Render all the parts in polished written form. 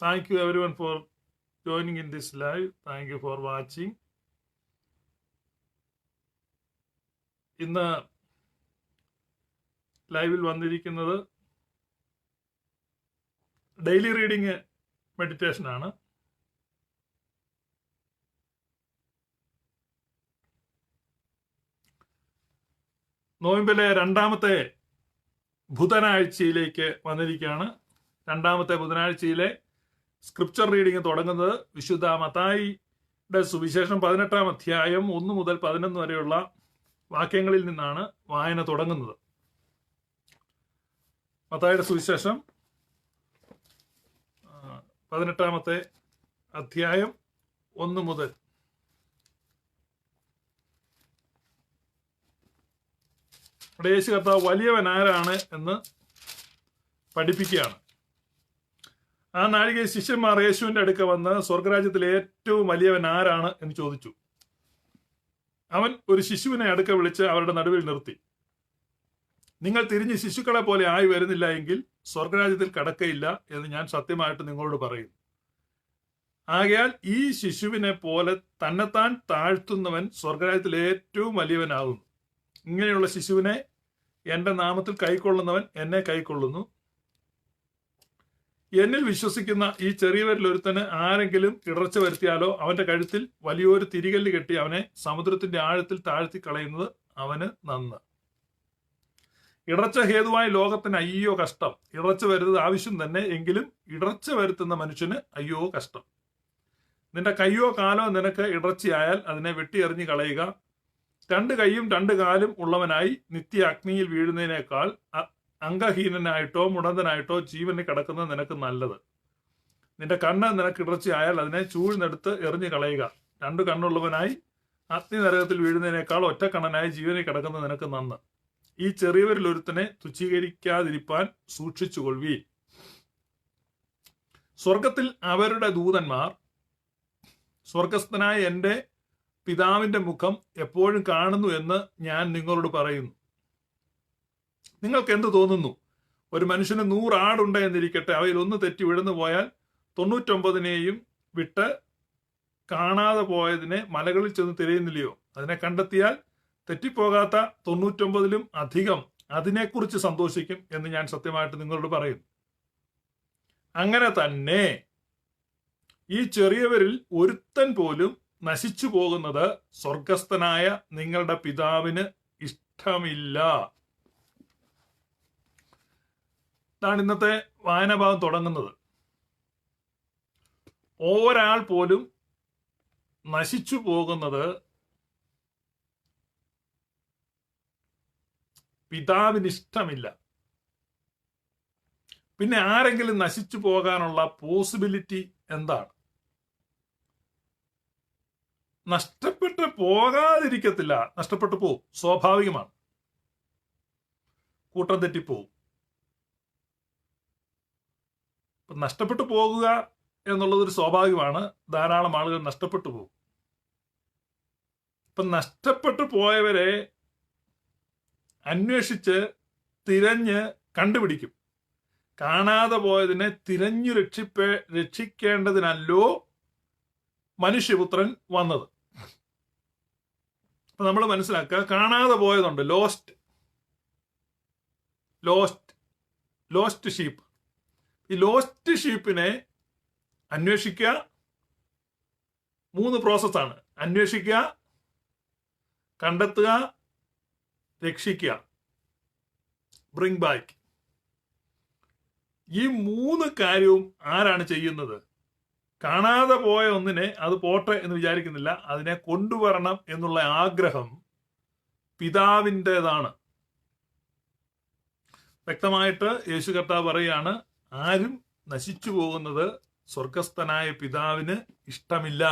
Thank you everyone for joining in this live. Thank you for watching. ഇന്ന് ലൈവിൽ വന്നിരിക്കുന്നത് daily reading meditation ആണ്. നോയമ്പിലെ രണ്ടാമത്തെ ബുധനാഴ്ചയിലേക്ക് വന്നിരിക്കുകയാണ്. രണ്ടാമത്തെ ബുധനാഴ്ചയിലെ സ്ക്രിപ്ചർ റീഡിങ് തുടങ്ങുന്നത് വിശുദ്ധ മത്തായിയുടെ സുവിശേഷം 18-ാം അധ്യായം 1 മുതൽ 11 വരെയുള്ള വാക്യങ്ങളിൽ നിന്നാണ് വായന തുടങ്ങുന്നത്. മത്തായിയുടെ സുവിശേഷം 18-ാമത്തെ അധ്യായം 1 മുതൽ യേശു കർത്താവ് വലിയവൻ ആരാണ് എന്ന് പഠിപ്പിക്കുകയാണ്. ആ നാഴികയിൽ ശിഷ്യന്മാർ യേശുവിന്റെ അടുക്ക വന്ന് സ്വർഗരാജ്യത്തിലെ ഏറ്റവും വലിയവൻ ആരാണ് എന്ന് ചോദിച്ചു. അവൻ ഒരു ശിശുവിനെ അടുക്ക വിളിച്ച് അവരുടെ നടുവിൽ നിർത്തി. നിങ്ങൾ തിരിഞ്ഞ് ശിശുക്കളെ പോലെ ആയി വരുന്നില്ല എങ്കിൽ സ്വർഗരാജ്യത്തിൽ കടക്കയില്ല എന്ന് ഞാൻ സത്യമായിട്ട് നിങ്ങളോട് പറയുന്നു. ആകയാൽ ഈ ശിശുവിനെ പോലെ തന്നെത്താൻ താഴ്ത്തുന്നവൻ സ്വർഗരാജ്യത്തിൽ ഏറ്റവും വലിയവനാകുന്നു. ഇങ്ങനെയുള്ള ശിശുവിനെ എന്റെ നാമത്തിൽ കൈക്കൊള്ളുന്നവൻ എന്നെ കൈക്കൊള്ളുന്നു. എന്നിൽ വിശ്വസിക്കുന്ന ഈ ചെറിയവരിൽ ഒരുത്തന് ആരെങ്കിലും ഇടർച്ച വരുത്തിയാലോ അവന്റെ കഴുത്തിൽ വലിയൊരു തിരികല്ല് കെട്ടി അവനെ സമുദ്രത്തിന്റെ ആഴത്തിൽ താഴ്ത്തി കളയുന്നത് അവന് നന്ന്. ഇടർച്ച ഹേതുവായി ലോകത്തിന് അയ്യോ കഷ്ടം. ഇടർച്ച വരുന്നത് ആവശ്യം തന്നെ, എങ്കിലും ഇടർച്ച വരുത്തുന്ന മനുഷ്യന് അയ്യോ കഷ്ടം. നിന്റെ കയ്യോ കാലോ നിനക്ക് ഇടർച്ചയായാൽ അതിനെ വെട്ടിയെറിഞ്ഞ് കളയുക. 2 കൈയും 2 കാലും ഉള്ളവനായി നിത്യ അഗ്നിയിൽ വീഴുന്നതിനേക്കാൾ അംഗഹീനനായിട്ടോ മുടന്തനായിട്ടോ ജീവന് കിടക്കുന്നത് നിനക്ക് നല്ലത്. നിന്റെ കണ്ണ് നിനക്ക് ഇടർച്ചയായാൽ അതിനെ ചൂഴ്ന്നെടുത്ത് എറിഞ്ഞു കളയുക. 2 കണ്ണുള്ളവനായി അഗ്നി നരകത്തിൽ വീഴുന്നതിനേക്കാൾ ഒറ്റക്കണ്ണനായി ജീവനിൽ കിടക്കുന്നത് നിനക്ക് നന്ന്. ഈ ചെറിയവരിൽ ഒരുത്തനെ തുച്ഛീകരിക്കാതിരിപ്പാൻ സൂക്ഷിച്ചുകൊള്ളുവീൻ. സ്വർഗത്തിൽ അവരുടെ ദൂതന്മാർ സ്വർഗസ്ഥനായ എന്റെ പിതാവിന്റെ മുഖം എപ്പോഴും കാണുന്നു എന്ന് ഞാൻ നിങ്ങളോട് പറയുന്നു. നിങ്ങൾക്ക് എന്ത് തോന്നുന്നു? ഒരു മനുഷ്യന് 100 ആടുണ്ട് എന്നിരിക്കട്ടെ, അവയിൽ ഒന്ന് തെറ്റി വിഴുന്നു പോയാൽ 99നെയും വിട്ട് കാണാതെ പോയതിനെ മലകളിൽ ചെന്ന് തിരയുന്നില്ലയോ? അതിനെ കണ്ടെത്തിയാൽ തെറ്റിപ്പോകാത്ത 99ലും അധികം അതിനെക്കുറിച്ച് സന്തോഷിക്കും എന്ന് ഞാൻ സത്യമായിട്ട് നിങ്ങളോട് പറയും. അങ്ങനെ തന്നെ ഈ ചെറിയവരിൽ ഒരുത്തൻ പോലും നശിച്ചു പോകുന്നത് സ്വർഗസ്ഥനായ നിങ്ങളുടെ പിതാവിന് ഇഷ്ടമില്ല. ഇതാണ് ഇന്നത്തെ വായനാഭാഗം തുടങ്ങുന്നത്. ഒരാൾ പോലും നശിച്ചു പോകുന്നത് പിതാവിന് ഇഷ്ടമില്ല. പിന്നെ ആരെങ്കിലും നശിച്ചു പോകാനുള്ള പോസിബിലിറ്റി എന്താണ്? നഷ്ടപ്പെട്ടു പോകാതിരിക്കത്തില്ല, നഷ്ടപ്പെട്ടു പോവും, സ്വാഭാവികമാണ്. കൂട്ടം തെറ്റിപ്പോവും. നഷ്ടപ്പെട്ടു പോകുക എന്നുള്ളതൊരു സ്വാഭാവികമാണ്. ധാരാളം ആളുകൾ നഷ്ടപ്പെട്ടു പോകും. നഷ്ടപ്പെട്ടു പോയവരെ അന്വേഷിച്ച് തിരഞ്ഞ് കണ്ടുപിടിക്കും. കാണാതെ പോയതിനെ തിരഞ്ഞു രക്ഷിക്കേണ്ടതിനല്ലോ മനുഷ്യപുത്രൻ വന്നത്. അപ്പൊ നമ്മൾ മനസ്സിലാക്കുക, കാണാതെ പോയതുണ്ട്, ലോസ്റ്റ് ഷീപ്പ്. ഈ ലോസ്റ്റ് ഷീപ്പിനെ അന്വേഷിക്കുക 3 പ്രോസസ്സാണ്. അന്വേഷിക്കുക, കണ്ടെത്തുക, രക്ഷിക്കുക, ബ്രിങ് ബാക്ക്. ഈ 3 കാര്യവും ആരാണ് ചെയ്യുന്നത്? കാണാതെ പോയ ഒന്നിനെ അത് പോട്ടെ എന്ന് വിചാരിക്കുന്നില്ല, അതിനെ കൊണ്ടുവരണം എന്നുള്ള ആഗ്രഹം പിതാവിൻ്റെതാണ്. വ്യക്തമായിട്ട് യേശു കർത്താവ് പറയാണ്, ആരും നശിച്ചു പോകുന്നത് സ്വർഗസ്ഥനായ പിതാവിന് ഇഷ്ടമില്ല.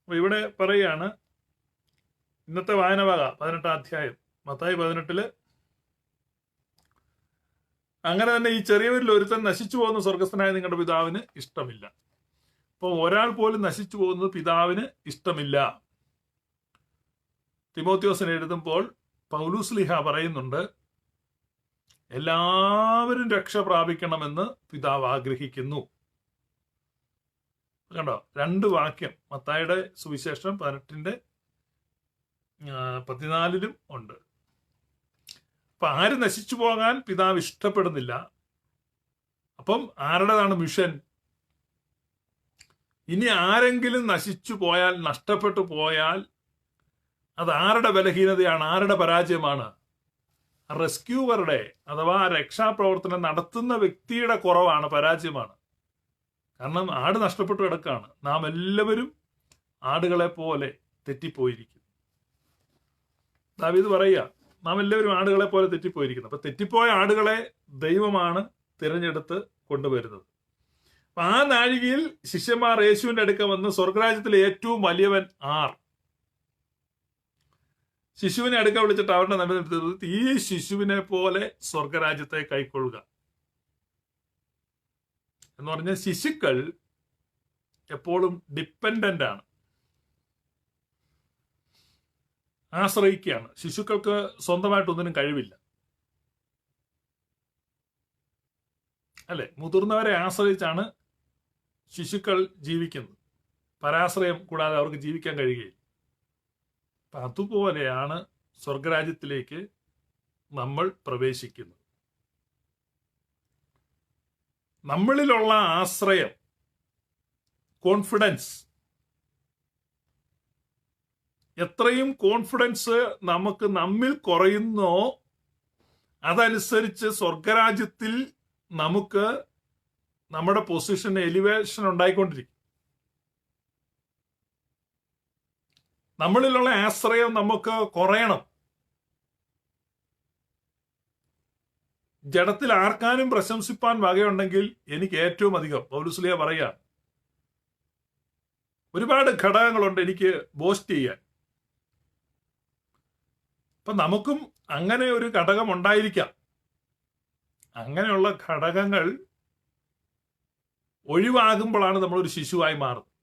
അപ്പൊ ഇവിടെ പറയാണ്, ഇന്നത്തെ വായനഭാഗ 18-ാം അധ്യായം മത്തായി 18 അങ്ങനെ തന്നെ ഈ ചെറിയവരിൽ ഒരുത്തൻ നശിച്ചു പോകുന്ന സ്വർഗസ്ഥനായ നിങ്ങളുടെ പിതാവിന് ഇഷ്ടമില്ല. അപ്പോൾ ഒരാൾ പോലും നശിച്ചു പോകുന്നത് പിതാവിന് ഇഷ്ടമില്ല. തിമോത്തിയോസിന് എഴുതുമ്പോൾ പൗലൂസ് ലീഹ പറയുന്നുണ്ട്, എല്ലാവരും രക്ഷ പ്രാപിക്കണമെന്ന് പിതാവ് ആഗ്രഹിക്കുന്നു. കണ്ടോ, 2 വാക്യം മത്തായിയുടെ സുവിശേഷം 18:14 ഉണ്ട്. അപ്പൊ ആര് നശിച്ചു പോകാൻ പിതാവ് ഇഷ്ടപ്പെടുന്നില്ല. അപ്പം ആരുടേതാണ് മിഷൻ? ഇനി ആരെങ്കിലും നശിച്ചു പോയാൽ, നഷ്ടപ്പെട്ടു പോയാൽ, അത് ആരുടെ ബലഹീനതയാണ്, ആരുടെ പരാജയമാണ്? റെസ്ക്യൂവറുടെ അഥവാ രക്ഷാപ്രവർത്തനം നടത്തുന്ന വ്യക്തിയുടെ കുറവാണ്, പരാജയമാണ്. കാരണം ആട് നഷ്ടപ്പെട്ടു കിടക്കാണ്. നാം എല്ലാവരും ആടുകളെ പോലെ തെറ്റിപ്പോയിരിക്കുന്നു. ദാവീദ് പറയുക, നാം എല്ലാവരും ആടുകളെ പോലെ തെറ്റിപ്പോയിരിക്കുന്നു. അപ്പൊ തെറ്റിപ്പോയ ആടുകളെ ദൈവമാണ് തിരഞ്ഞെടുത്ത് കൊണ്ടുവരുന്നത്. അപ്പൊ ആ നാഴികയിൽ ശിഷ്യന്മാർ യേശുവിന്റെ അടുക്ക വന്ന്, സ്വർഗരാജ്യത്തിലെ ഏറ്റവും വലിയവൻ ആർ? ശിശുവിനെ അടുക്ക വിളിച്ചിട്ട് അവരുടെ നടുന്നത്, ഈ ശിശുവിനെ പോലെ സ്വർഗരാജ്യത്തെ കൈക്കൊള്ളുക എന്ന് പറഞ്ഞ ശിശുക്കൾ എപ്പോഴും ഡിപ്പെൻഡന്റ് ആണ്, ആശ്രയിക്കുകയാണ്. ശിശുക്കൾക്ക് സ്വന്തമായിട്ടൊന്നിനും കഴിവില്ല, അല്ലെ? മുതിർന്നവരെ ആശ്രയിച്ചാണ് ശിശുക്കൾ ജീവിക്കുന്നത്. പരാശ്രയം കൂടാതെ അവർക്ക് ജീവിക്കാൻ കഴിയുകയില്ല. അപ്പൊ അതുപോലെയാണ് സ്വർഗരാജ്യത്തിലേക്ക് നമ്മൾ പ്രവേശിക്കുന്നത്. നമ്മളിലുള്ള ആശ്രയം, കോൺഫിഡൻസ്, എത്രയും കോൺഫിഡൻസ് നമുക്ക് നമ്മിൽ കുറയുന്നോ അതനുസരിച്ച് സ്വർഗരാജ്യത്തിൽ നമുക്ക് നമ്മുടെ പൊസിഷൻ എലിവേഷൻ ഉണ്ടായിക്കൊണ്ടിരിക്കും. നമ്മളിലുള്ള ആശ്രയം നമുക്ക് കുറയണം. ജഡത്തിൽ ആർക്കാനും പ്രശംസിപ്പാൻ വകയുണ്ടെങ്കിൽ എനിക്ക് ഏറ്റവും അധികം, പൗലോസ്ലീഹ പറയുക, ഒരുപാട് ഘടകങ്ങളുണ്ട് എനിക്ക് ബോസ്റ്റ് ചെയ്യാൻ. അപ്പൊ നമുക്കും അങ്ങനെ ഒരു ഘടകം ഉണ്ടായിരിക്കാം. അങ്ങനെയുള്ള ഘടകങ്ങൾ ഒഴിവാകുമ്പോഴാണ് നമ്മളൊരു ശിശുവായി മാറുന്നത്.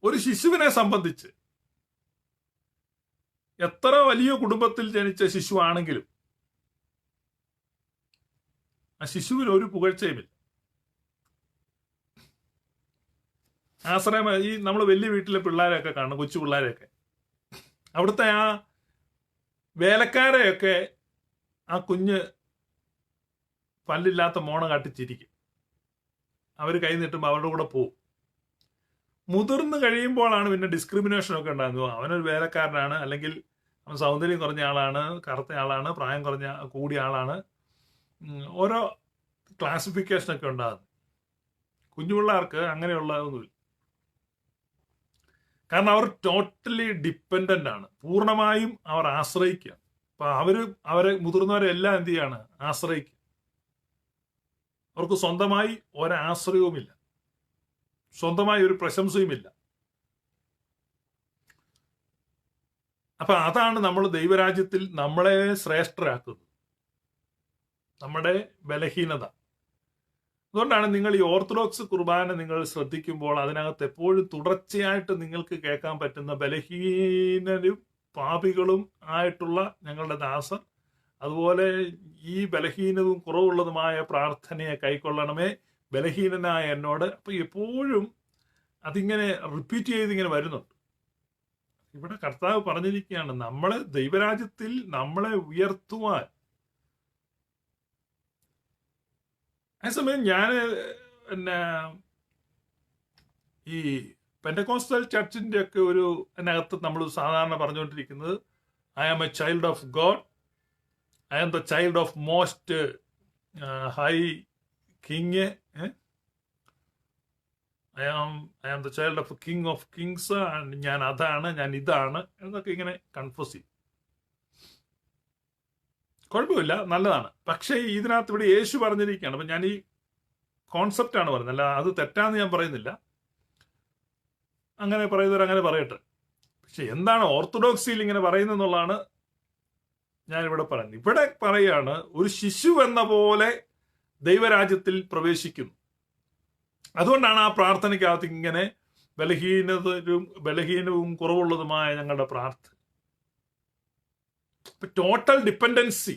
ഒരു ശിശുവിനെ സംബന്ധിച്ച് എത്ര വലിയ കുടുംബത്തിൽ ജനിച്ച ശിശുവാണെങ്കിലും ആ ശിശുവിന് ഒരു പുകഴ്ചയുമില്ല. ആശ്രയം ഈ നമ്മൾ വലിയ വീട്ടിലെ പിള്ളേരെയൊക്കെ കാണും, കൊച്ചു പിള്ളേരെയൊക്കെ, അവിടുത്തെ ആ വേലക്കാരെയൊക്കെ ആ കുഞ്ഞ് പല്ലില്ലാത്ത മോണ കാട്ടിച്ചിരിക്കും. അവർ കൈ നീട്ടുമ്പോൾ അവരുടെ കൂടെ പോവും. മുതിർന്നു കഴിയുമ്പോഴാണ് പിന്നെ ഡിസ്ക്രിമിനേഷൻ ഒക്കെ ഉണ്ടാകുന്നത്. അവനൊരു വേലക്കാരനാണ്, അല്ലെങ്കിൽ അവൻ സൗന്ദര്യം കുറഞ്ഞ ആളാണ്, കറുത്ത ആളാണ്, പ്രായം കൂടിയ ആളാണ്, ഓരോ ക്ലാസിഫിക്കേഷനൊക്കെ ഉണ്ടാകുന്നു. കുഞ്ഞുപിള്ളേർക്ക് അങ്ങനെയുള്ള ഒന്നുമില്ല. കാരണം അവർ ടോട്ടലി ഡിപ്പെൻഡന്റ് ആണ്, പൂർണ്ണമായും അവർ ആശ്രയിക്കുക. അപ്പൊ അവരെ മുതിർന്നവരെല്ലാം എന്ത് ചെയ്യാണ്? ആശ്രയിക്കുക. അവർക്ക് സ്വന്തമായി ഒരാശ്രയവുമില്ല, സ്വന്തമായി ഒരു പ്രശംസയുമില്ല. അപ്പൊ അതാണ് നമ്മൾ ദൈവരാജ്യത്തിൽ നമ്മളെ ശ്രേഷ്ഠരാക്കുന്നത്, നമ്മുടെ ബലഹീനത. അതുകൊണ്ടാണ് നിങ്ങൾ ഈ ഓർത്തഡോക്സ് കുർബാന നിങ്ങൾ ശ്രദ്ധിക്കുമ്പോൾ അതിനകത്ത് എപ്പോഴും തുടർച്ചയായിട്ട് നിങ്ങൾക്ക് കേൾക്കാൻ പറ്റുന്ന ബലഹീനരും പാപികളും ആയിട്ടുള്ള ഞങ്ങളുടെ ദാസർ, അതുപോലെ ഈ ബലഹീനവും കുറവുള്ളതുമായ പ്രാർത്ഥനയെ കൈക്കൊള്ളണമേ ബലഹീനനായ എന്നോട്. അപ്പൊ എപ്പോഴും അതിങ്ങനെ റിപ്പീറ്റ് ചെയ്തിങ്ങനെ വരുന്നുണ്ട്. ഇവിടെ കർത്താവ് പറഞ്ഞിരിക്കുകയാണ്, നമ്മളെ ദൈവരാജ്യത്തിൽ നമ്മളെ ഉയർത്തുവാൻ. അതേസമയം ഞാൻ ഈ പെന്റക്കോസ്റ്റൽ ചർച്ചിന്റെ ഒക്കെ ഒരു അതിനകത്ത് നമ്മൾ സാധാരണ പറഞ്ഞുകൊണ്ടിരിക്കുന്നത്, I am a child of God, I am the child of most high king, I am the child of king of kings, ഞാൻ അതാണ്, ഞാൻ ഇതാണ് എന്നൊക്കെ ഇങ്ങനെ കൺഫ്യൂസ് ചെയ്യും. കുഴപ്പമില്ല, നല്ലതാണ്. പക്ഷേ ഇതിനകത്ത് ഇവിടെ യേശു പറഞ്ഞിരിക്കുകയാണ്. അപ്പൊ ഞാൻ ഈ കോൺസെപ്റ്റാണ് പറയുന്നത്, അല്ല അത് തെറ്റാന്ന് ഞാൻ പറയുന്നില്ല. അങ്ങനെ പറയുന്നവർ അങ്ങനെ പറയട്ടെ. പക്ഷെ എന്താണ് ഓർത്തഡോക്സിയിൽ ഇങ്ങനെ പറയുന്നതെന്നുള്ളതാണ് ഞാനിവിടെ പറയുന്നത്. ഇവിടെ പറയാണ്, ഒരു ശിശു എന്ന പോലെ ദൈവരാജ്യത്തിൽ പ്രവേശിക്കുന്നു. അതുകൊണ്ടാണ് ആ പ്രാർത്ഥനയ്ക്കകത്ത് ഇങ്ങനെ ബലഹീനവും കുറവുള്ളതുമായ ഞങ്ങളുടെ പ്രാർത്ഥന. ടോട്ടൽ ഡിപ്പെൻഡൻസി,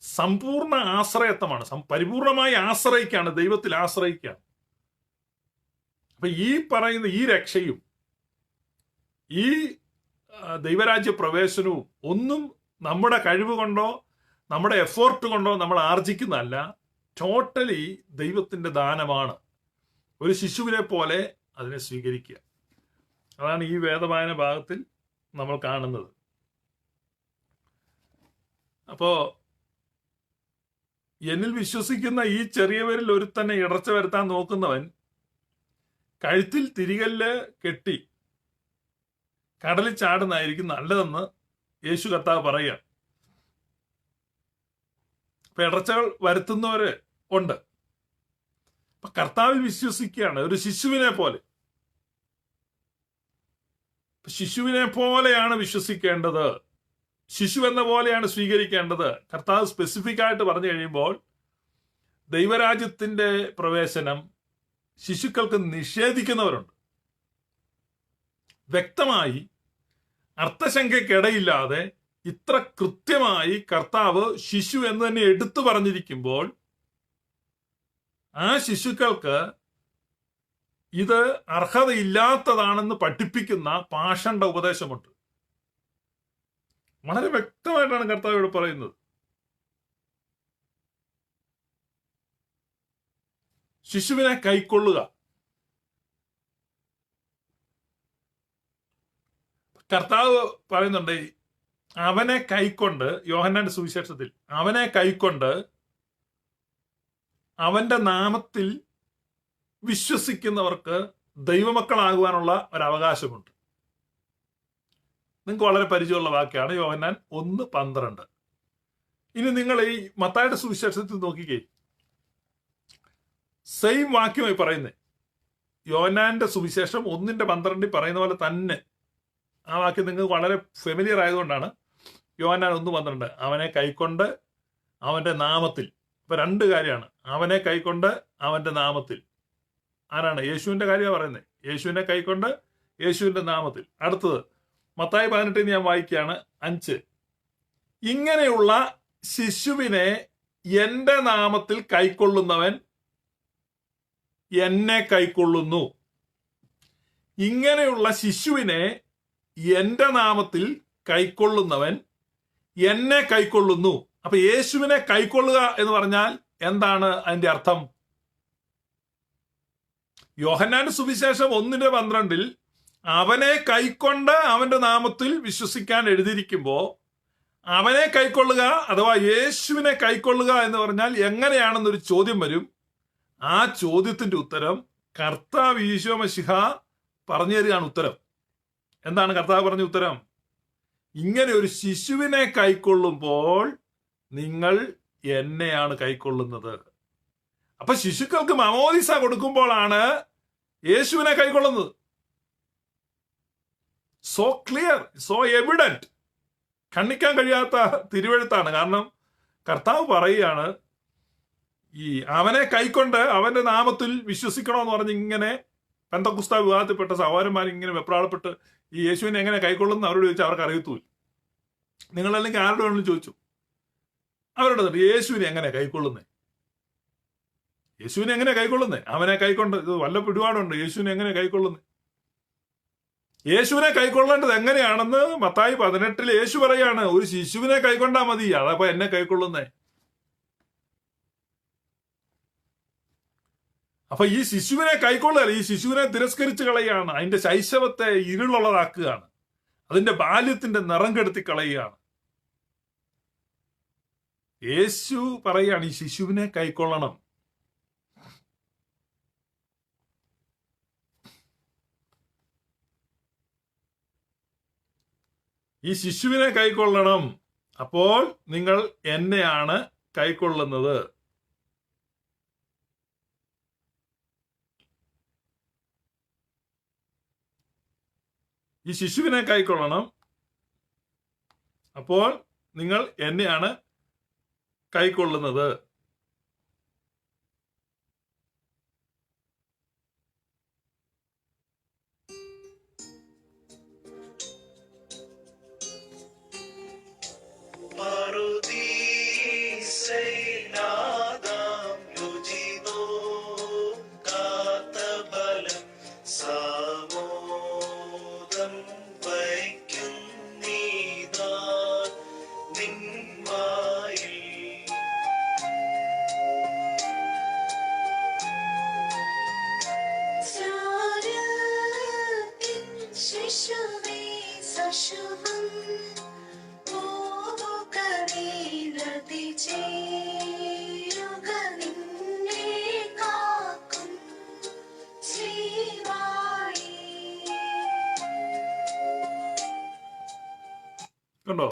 സമ്പൂർണ്ണ ആശ്രയത്വമാണ്. പരിപൂർണമായി ആശ്രയിക്കുകയാണ്, ദൈവത്തിൽ ആശ്രയിക്കുകയാണ്. അപ്പൊ ഈ പറയുന്ന ഈ രക്ഷയും ഈ ദൈവരാജ്യ പ്രവേശനവും ഒന്നും നമ്മുടെ കഴിവ് കൊണ്ടോ നമ്മുടെ എഫോർട്ട് കൊണ്ടോ നമ്മൾ ആർജിക്കുന്നതല്ല, ടോട്ടലി ദൈവത്തിന്റെ ദാനമാണ്. ഒരു ശിശുവിനെ പോലെ അതിനെ സ്വീകരിക്കുക. അതാണ് ഈ വേദവായന ഭാഗത്തിൽ നമ്മൾ കാണുന്നത്. അപ്പോ എന്നിൽ വിശ്വസിക്കുന്ന ഈ ചെറിയവരിൽ ഒരുത്തന്നെ ഇടർച്ച വരുത്താൻ നോക്കുന്നവൻ കഴുത്തിൽ തിരികല്ല് കെട്ടി കടലിൽ ചാടുന്നതായിരിക്കും നല്ലതെന്ന് യേശു കർത്താവ് പറയുക. അപ്പൊ ഇടർച്ചകൾ വരുത്തുന്നവര് ഉണ്ട്. അപ്പൊ കർത്താവിൽ വിശ്വസിക്കുകയാണ് ഒരു ശിശുവിനെ പോലെ. ശിശുവിനെ പോലെയാണ് വിശ്വസിക്കേണ്ടത്, ശിശു എന്ന പോലെയാണ് സ്വീകരിക്കേണ്ടത്. കർത്താവ് സ്പെസിഫിക് ആയിട്ട് പറഞ്ഞു കഴിയുമ്പോൾ ദൈവരാജ്യത്തിന്റെ പ്രവേശനം ശിശുക്കൾക്ക് നിഷേധിക്കുന്നവരുണ്ട്. വ്യക്തമായി അർത്ഥശങ്കയ്ക്കിടയില്ലാതെ ഇത്ര കൃത്യമായി കർത്താവ് ശിശു എന്ന് തന്നെ എടുത്തു പറഞ്ഞിരിക്കുമ്പോൾ ആ ശിശുക്കൾക്ക് ഇത് അർഹതയില്ലാത്തതാണെന്ന് പഠിപ്പിക്കുന്ന പാഷണ്ഡ ഉപദേശമുണ്ട്. വളരെ വ്യക്തമായിട്ടാണ് കർത്താവ് ഇവിടെ പറയുന്നത്. ശിശുവിനെ കൈക്കൊള്ളുക. കർത്താവ് പറയുന്നുണ്ട് അവനെ കൈക്കൊണ്ട്, യോഹന്നാന്റെ സുവിശേഷത്തിൽ അവനെ കൈക്കൊണ്ട് അവന്റെ നാമത്തിൽ വിശ്വസിക്കുന്നവർക്ക് ദൈവമക്കളാകുവാനുള്ള ഒരു അവകാശമുണ്ട്. നിങ്ങൾക്ക് വളരെ പരിചയമുള്ള വാക്യാണ് യോഹന്നാൻ 1:12. ഇനി നിങ്ങൾ ഈ മത്തായിയുടെ സുവിശേഷത്തിൽ നോക്കിക്കേ, സെയിം വാക്യമായി പറയുന്നേ. യോഹന്നാന്റെ സുവിശേഷം 1:12 പറയുന്ന പോലെ തന്നെ ആ വാക്യം നിങ്ങൾക്ക് വളരെ ഫെമിലിയർ ആയതുകൊണ്ടാണ് യോഹന്നാൻ 1:12 അവനെ കൈക്കൊണ്ട് അവന്റെ നാമത്തിൽ. ഇപ്പൊ രണ്ട് കാര്യമാണ്, അവനെ കൈക്കൊണ്ട് അവന്റെ നാമത്തിൽ. ആരാണ്? യേശുവിന്റെ കാര്യമാണ് പറയുന്നത്. യേശുവിനെ കൈക്കൊണ്ട് യേശുവിന്റെ നാമത്തിൽ. അടുത്തത് മത്തായി 18 ഞാൻ വായിക്കുകയാണ് 5. ഇങ്ങനെയുള്ള ശിശുവിനെ എന്റെ നാമത്തിൽ കൈക്കൊള്ളുന്നവൻ എന്നെ കൈക്കൊള്ളുന്നു. ഇങ്ങനെയുള്ള ശിശുവിനെ എന്റെ നാമത്തിൽ കൈക്കൊള്ളുന്നവൻ എന്നെ കൈക്കൊള്ളുന്നു. അപ്പൊ യേശുവിനെ കൈക്കൊള്ളുക എന്ന് പറഞ്ഞാൽ എന്താണ് അതിന്റെ അർത്ഥം? യോഹന്നാന്റെ സുവിശേഷം 1:12 അവനെ കൈക്കൊണ്ട് അവന്റെ നാമത്തിൽ വിശ്വസിക്കാൻ എഴുതിയിരിക്കുമ്പോ അവനെ കൈക്കൊള്ളുക അഥവാ യേശുവിനെ കൈക്കൊള്ളുക എന്ന് പറഞ്ഞാൽ എങ്ങനെയാണെന്നൊരു ചോദ്യം വരും. ആ ചോദ്യത്തിന്റെ ഉത്തരം കർത്താവ് ഈശോ മശിഹ പറഞ്ഞു തരികയാണ്. ഉത്തരം എന്താണ് കർത്താവ് പറഞ്ഞ ഉത്തരം? ഇങ്ങനെ ഒരു ശിശുവിനെ കൈക്കൊള്ളുമ്പോൾ നിങ്ങൾ എന്നെയാണ് കൈക്കൊള്ളുന്നത്. അപ്പൊ ശിശുക്കൾക്ക് മാമോദീസ കൊടുക്കുമ്പോഴാണ് യേശുവിനെ കൈക്കൊള്ളുന്നത്. സോ ക്ലിയർ, സോ എവിഡന്റ്, ഖണ്ഡിക്കാൻ കഴിയാത്ത തിരുവെഴുത്താണ്. കാരണം കർത്താവ് പറയുകയാണ് ഈ അവനെ കൈക്കൊണ്ട് അവന്റെ നാമത്തിൽ വിശ്വസിക്കണമെന്ന് പറഞ്ഞ് ഇങ്ങനെ പെന്തക്കുസ്ത വിവാദത്തിൽപ്പെട്ട സഹോദരന്മാർ ഇങ്ങനെ വെപ്രാളപ്പെട്ട് ഈ യേശുവിനെ എങ്ങനെ കൈക്കൊള്ളുന്ന അവരോട് ചോദിച്ചാൽ അവർക്ക് അറിയത്തൂല്ല. നിങ്ങളല്ലെങ്കിൽ ആരുടെ വേണമെങ്കിലും ചോദിച്ചു അവരോട് യേശുവിനെ എങ്ങനെ കൈക്കൊള്ളുന്നേ, യേശുവിനെ എങ്ങനെ കൈക്കൊള്ളുന്നേ, അവനെ കൈക്കൊണ്ട് ഇത് വല്ല പിടിപാടുണ്ട്. യേശുവിനെ എങ്ങനെ കൈക്കൊള്ളുന്നേ? യേശുവിനെ കൈക്കൊള്ളേണ്ടത് എങ്ങനെയാണെന്ന് മത്തായി 18 യേശു പറയാണ്, ഒരു ശിശുവിനെ കൈക്കൊണ്ടാ മതി, അതപ്പോ എന്നെ കൈക്കൊള്ളുന്നേ. അപ്പൊ ഈ ശിശുവിനെ കൈക്കൊള്ളുകയല്ല, ഈ ശിശുവിനെ തിരസ്കരിച്ച് കളയുകയാണ്. അതിന്റെ ശൈശവത്തെ ഇരുളുള്ളതാക്കുകയാണ്, അതിന്റെ ബാല്യത്തിന്റെ നിറം കെടുത്തി കളയുകയാണ്. യേശു പറയുകയാണ് ഈ ശിശുവിനെ കൈക്കൊള്ളണം. ഈ ശിശുവിനെ കൈക്കൊള്ളണം, അപ്പോൾ നിങ്ങൾ എന്നെയാണ് കൈക്കൊള്ളുന്നത്. ഈ ശിശുവിനെ കൈക്കൊള്ളണം, അപ്പോൾ നിങ്ങൾ എന്നെയാണ് കൈക്കൊള്ളുന്നത്. കണ്ടോ?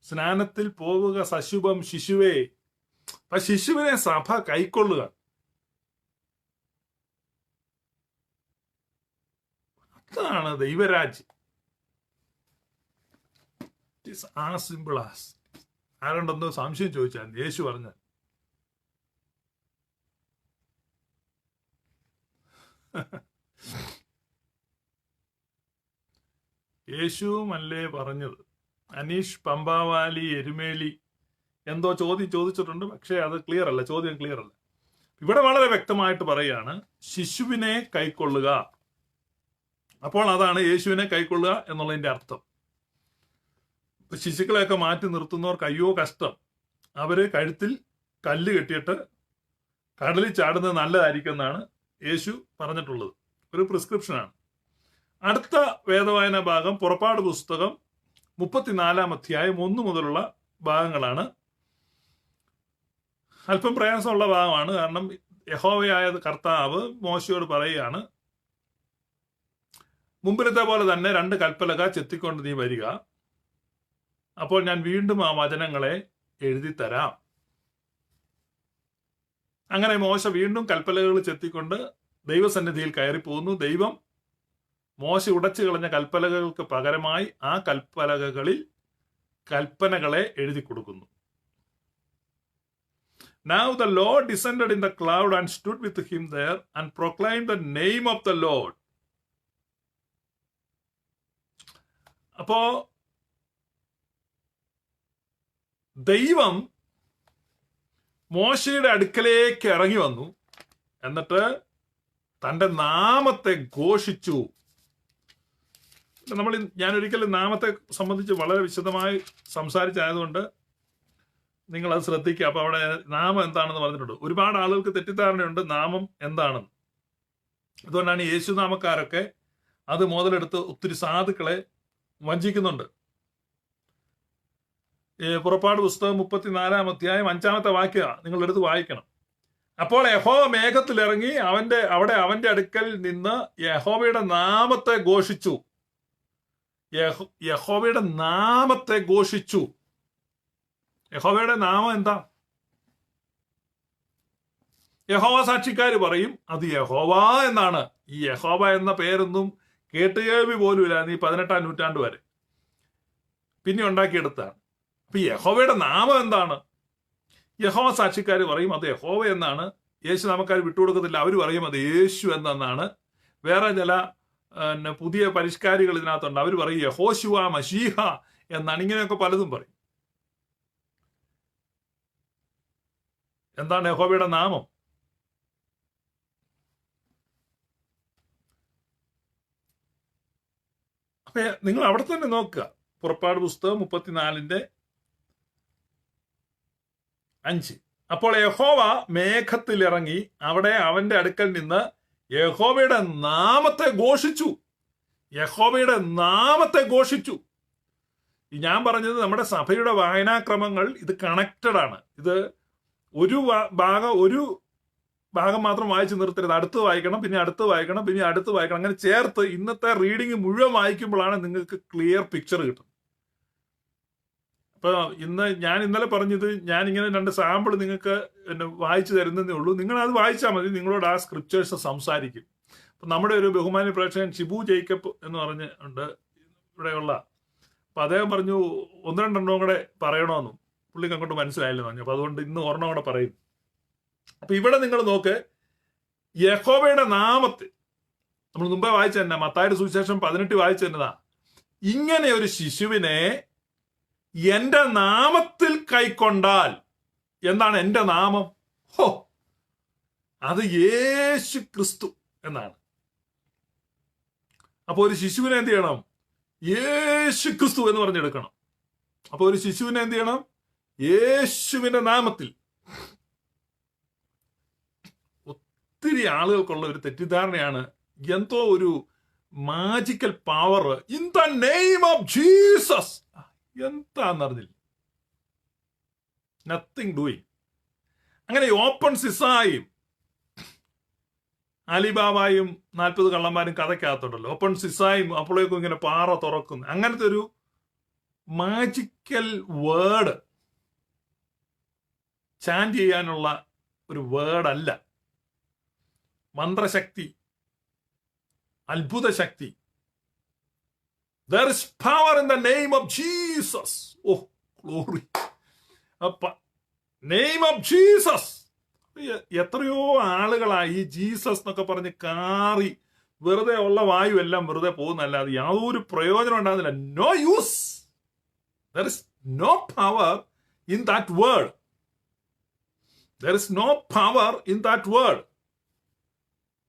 സ്നാനത്തിൽ പോവുക സശുഭം ശിശുവേ. അപ്പൊ ശിശുവിനെ സഭ കൈക്കൊള്ളുക. അതാണ് ദൈവരാജ്യം. ആ സിമ്പിൾ ആസ്. ആരുണ്ടെന്നോ സംശയം ചോദിച്ചാൽ യേശു പറഞ്ഞ യേശുവും അല്ലേ പറഞ്ഞത്? അനീഷ് പമ്പാവാലി എരുമേലി എന്തോ ചോദിച്ചിട്ടുണ്ട്. പക്ഷേ അത് ക്ലിയർ അല്ല, ചോദ്യം ക്ലിയർ അല്ല. ഇവിടെ വളരെ വ്യക്തമായിട്ട് പറയുകയാണ്, ശിശുവിനെ കൈക്കൊള്ളുക. അപ്പോൾ അതാണ് യേശുവിനെ കൈക്കൊള്ളുക എന്നുള്ളതിന്റെ അർത്ഥം. ശിശുക്കളെയൊക്കെ മാറ്റി നിർത്തുന്നവർക്ക് അയ്യോ കഷ്ടം. അവര് കഴുത്തിൽ കല്ല് കെട്ടിയിട്ട് കടലിൽ ചാടുന്നത് നല്ലതായിരിക്കും എന്നാണ് യേശു പറഞ്ഞിട്ടുള്ളത്. ഒരു പ്രിസ്ക്രിപ്ഷനാണ്. അടുത്ത വേദവായന ഭാഗം പുറപ്പാട് പുസ്തകം 34 അധ്യായം 1 മുതലുള്ള ഭാഗങ്ങളാണ്. അല്പം പ്രയാസമുള്ള ഭാഗമാണ്. കാരണം യഹോവയായ കർത്താവ് മോശയോട് പറയുകയാണ്, മുമ്പിലത്തെ പോലെ തന്നെ 2 കൽപ്പലക ചെത്തിക്കൊണ്ട് നീ വരിക, അപ്പോൾ ഞാൻ വീണ്ടും ആ വചനങ്ങളെ എഴുതി തരാം. അങ്ങനെ മോശ വീണ്ടും കൽപ്പലകൾ ചെത്തിക്കൊണ്ട് ദൈവസന്നിധിയിൽ കയറി പോകുന്നു. ദൈവം മോശ ഉടച്ചു കളഞ്ഞ കൽപ്പലകൾക്ക് പകരമായി ആ കൽപ്പലകകളിൽ കൽപ്പനകളെ എഴുതി കൊടുക്കുന്നു. Now the Lord descended in the cloud and stood with him there and proclaimed the name of the Lord. അപ്പോ ദൈവം മോശയുടെ അടുക്കലേക്ക് ഇറങ്ങി വന്നു. എന്നിട്ട് തന്റെ നാമത്തെ ഘോഷിച്ചു. ഞാൻ ഒരിക്കലും നാമത്തെ സംബന്ധിച്ച് വളരെ വിശദമായി സംസാരിച്ചായതുകൊണ്ട് നിങ്ങൾ അത് ശ്രദ്ധിക്കുക. അപ്പൊ അവിടെ നാമം എന്താണെന്ന് പറഞ്ഞിട്ടുണ്ട്. ഒരുപാട് ആളുകൾക്ക് തെറ്റിദ്ധാരണയുണ്ട് നാമം എന്താണെന്ന്. അതുകൊണ്ടാണ് യേശുനാമക്കാരൊക്കെ അത് മുതലെടുത്ത് ഒത്തിരി സാധുക്കളെ വഞ്ചിക്കുന്നുണ്ട്. പുറപ്പാട് പുസ്തകം 34 അധ്യായം 5-ാമത്തെ വാക്യമാണ് നിങ്ങൾ എടുത്ത് വായിക്കണം. അപ്പോൾ യഹോവ മേഘത്തിലിറങ്ങി അവന്റെ അടുക്കൽ നിന്ന് യഹോവയുടെ നാമത്തെ ഘോഷിച്ചു. യഹോവയുടെ നാമത്തെ ഘോഷിച്ചു. യഹോവയുടെ നാമം എന്താ? യഹോവ സാക്ഷിക്കാർ പറയും അത് യഹോവ എന്നാണ്. ഈ യഹോവ എന്ന പേരൊന്നും കേട്ടുകേൾവി പോലുമില്ല ഈ 18-ാം നൂറ്റാണ്ട് വരെ, പിന്നെ ഉണ്ടാക്കിയെടുത്താണ്. അപ്പൊ യഹോവയുടെ നാമം എന്താണ്? യഹോവ സാക്ഷിക്കാർ പറയും അത് യഹോവ എന്നാണ്. യേശു നാമക്കാർ വിട്ടുകൊടുക്കത്തില്ല, അവർ പറയും അത് യേശു എന്നാണ്. വേറെ ചില പുതിയ പരിഷ്കാരികൾ ഇതിനകത്തുണ്ട്, അവർ പറയും യഹോശുവ മശീഹ എന്നാണ്. ഇങ്ങനെയൊക്കെ പലതും പറയും. എന്താണ് യഹോവയുടെ നാമം? അപ്പൊ നിങ്ങൾ അവിടെ തന്നെ നോക്കുക. പുറപ്പാട് പുസ്തകം 34:5. അപ്പോൾ യഹോവ മേഘത്തിലിറങ്ങി അവന്റെ അടുക്കൽ നിന്ന് യഹോവയുടെ നാമത്തെ ഘോഷിച്ചു. യഹോവയുടെ നാമത്തെ ഘോഷിച്ചു. ഞാൻ പറഞ്ഞത് നമ്മുടെ സഭയുടെ വായനാക്രമങ്ങൾ ഇത് കണക്റ്റഡ് ആണ്. ഇത് ഒരു ഭാഗം മാത്രം വായിച്ചു നിർത്തരുത്. അടുത്ത് വായിക്കണം, പിന്നെ അടുത്ത് വായിക്കണം, പിന്നെ അടുത്ത് വായിക്കണം. അങ്ങനെ ചേർത്ത് ഇന്നത്തെ റീഡിങ് മുഴുവൻ വായിക്കുമ്പോഴാണ് നിങ്ങൾക്ക് ക്ലിയർ പിക്ചർ കിട്ടുന്നത്. അപ്പൊ ഞാൻ ഇന്നലെ പറഞ്ഞത് ഞാൻ ഇങ്ങനെ 2 സാമ്പിൾ നിങ്ങൾക്ക് വായിച്ചു തരുന്നതേ ഉള്ളൂ. നിങ്ങൾ അത് വായിച്ചാൽ മതി. നിങ്ങളോട് ആ സ്ക്രിപ്റ്റേഴ്സ് സംസാരിക്കും. അപ്പൊ നമ്മുടെ ഒരു ബഹുമാന്യ പ്രേക്ഷകൻ ഷിബു ജേക്കബ് എന്ന് പറഞ്ഞുണ്ട് ഇവിടെയുള്ള. അപ്പൊ അദ്ദേഹം പറഞ്ഞു 1-2 എണ്ണം കൂടെ പറയണമെന്നും പുള്ളിക്ക് അങ്ങോട്ട് മനസ്സിലായില്ലെന്ന് പറഞ്ഞു. അപ്പൊ അതുകൊണ്ട് ഇന്ന് 1 കൂടെ പറയും. അപ്പൊ ഇവിടെ നിങ്ങൾ നോക്ക്, യഹോവയുടെ നാമത്തെ നമ്മൾ മുമ്പേ വായിച്ചു തന്നെ, മത്തായിയുടെ സുവിശേഷം 18 വായിച്ചു തന്നതാ. ഇങ്ങനെ ഒരു ശിശുവിനെ എന്റെ നാമത്തിൽ കൈക്കൊണ്ടാൽ, എന്താണ് എന്റെ നാമം? ഹോ, അത് യേശു ക്രിസ്തു എന്നാണ്. അപ്പൊ ഒരു ശിശുവിനെ എന്ത് ചെയ്യണം? യേശു ക്രിസ്തു എന്ന് പറഞ്ഞെടുക്കണം. അപ്പൊ ഒരു ശിശുവിനെ എന്ത് ചെയ്യണം? യേശുവിന്റെ നാമത്തിൽ. ഒത്തിരി ആളുകൾക്കുള്ള ഒരു തെറ്റിദ്ധാരണയാണ് എന്തോ ഒരു magical power in the name of Jesus. എന്താന്നറിഞ്ഞില്ല. Nothing doing. അങ്ങനെ ഓപ്പൺ സിസായും അലിബാബായും 40 കള്ളന്മാരും കഥയ്ക്കകത്തുണ്ടല്ലോ. ഓപ്പൺ സിസായും അപ്പോഴേക്കും ഇങ്ങനെ പാറ തുറക്കുന്നു. അങ്ങനത്തെ ഒരു മാജിക്കൽ വേർഡ് ചാൻറ്റ് ചെയ്യാനുള്ള ഒരു വേർഡല്ല. മന്ത്രശക്തി, അത്ഭുത ശക്തി. There is power in the name of Jesus. Oh, glory. Name of Jesus. എത്രയോ ആളുകളായി ജീസസ് എന്നൊക്കെ പറഞ്ഞ് കാറി വെറുതെ ഉള്ള വായു എല്ലാം വെറുതെ പോകുന്നല്ലാതെ യാതൊരു പ്രയോജനം ഉണ്ടാകുന്നില്ല. No use. There is no power in that word. There is no power in that word.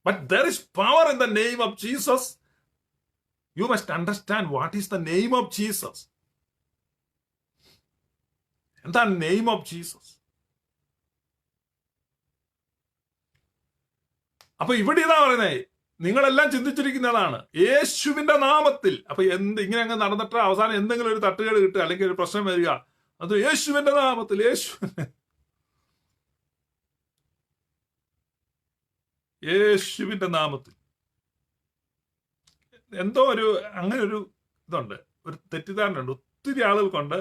But there is power in the name of Jesus. You must understand what is the name of Jesus. And the name of Jesus. അപ്പൊ ഇവിടെ ഇതാ പറയുന്നത്, നിങ്ങളെല്ലാം ചിന്തിച്ചിരിക്കുന്നതാണ് യേശുവിന്റെ നാമത്തിൽ. അപ്പൊ ഇങ്ങനെ അങ്ങ് നടന്നിട്ട് അവസാനം എന്തെങ്കിലും ഒരു തട്ടുകേട് കിട്ടുക അല്ലെങ്കിൽ ഒരു പ്രശ്നം വരിക, അത് യേശുവിന്റെ നാമത്തിൽ. യേശുവിന്റെ നാമത്തിൽ എന്തോ അങ്ങനെ ഒരു ഇതുണ്ട്, ഒരു തെറ്റിദ്ധാരണയുണ്ട് ഒത്തിരി ആളുകൾക്കുണ്ട്.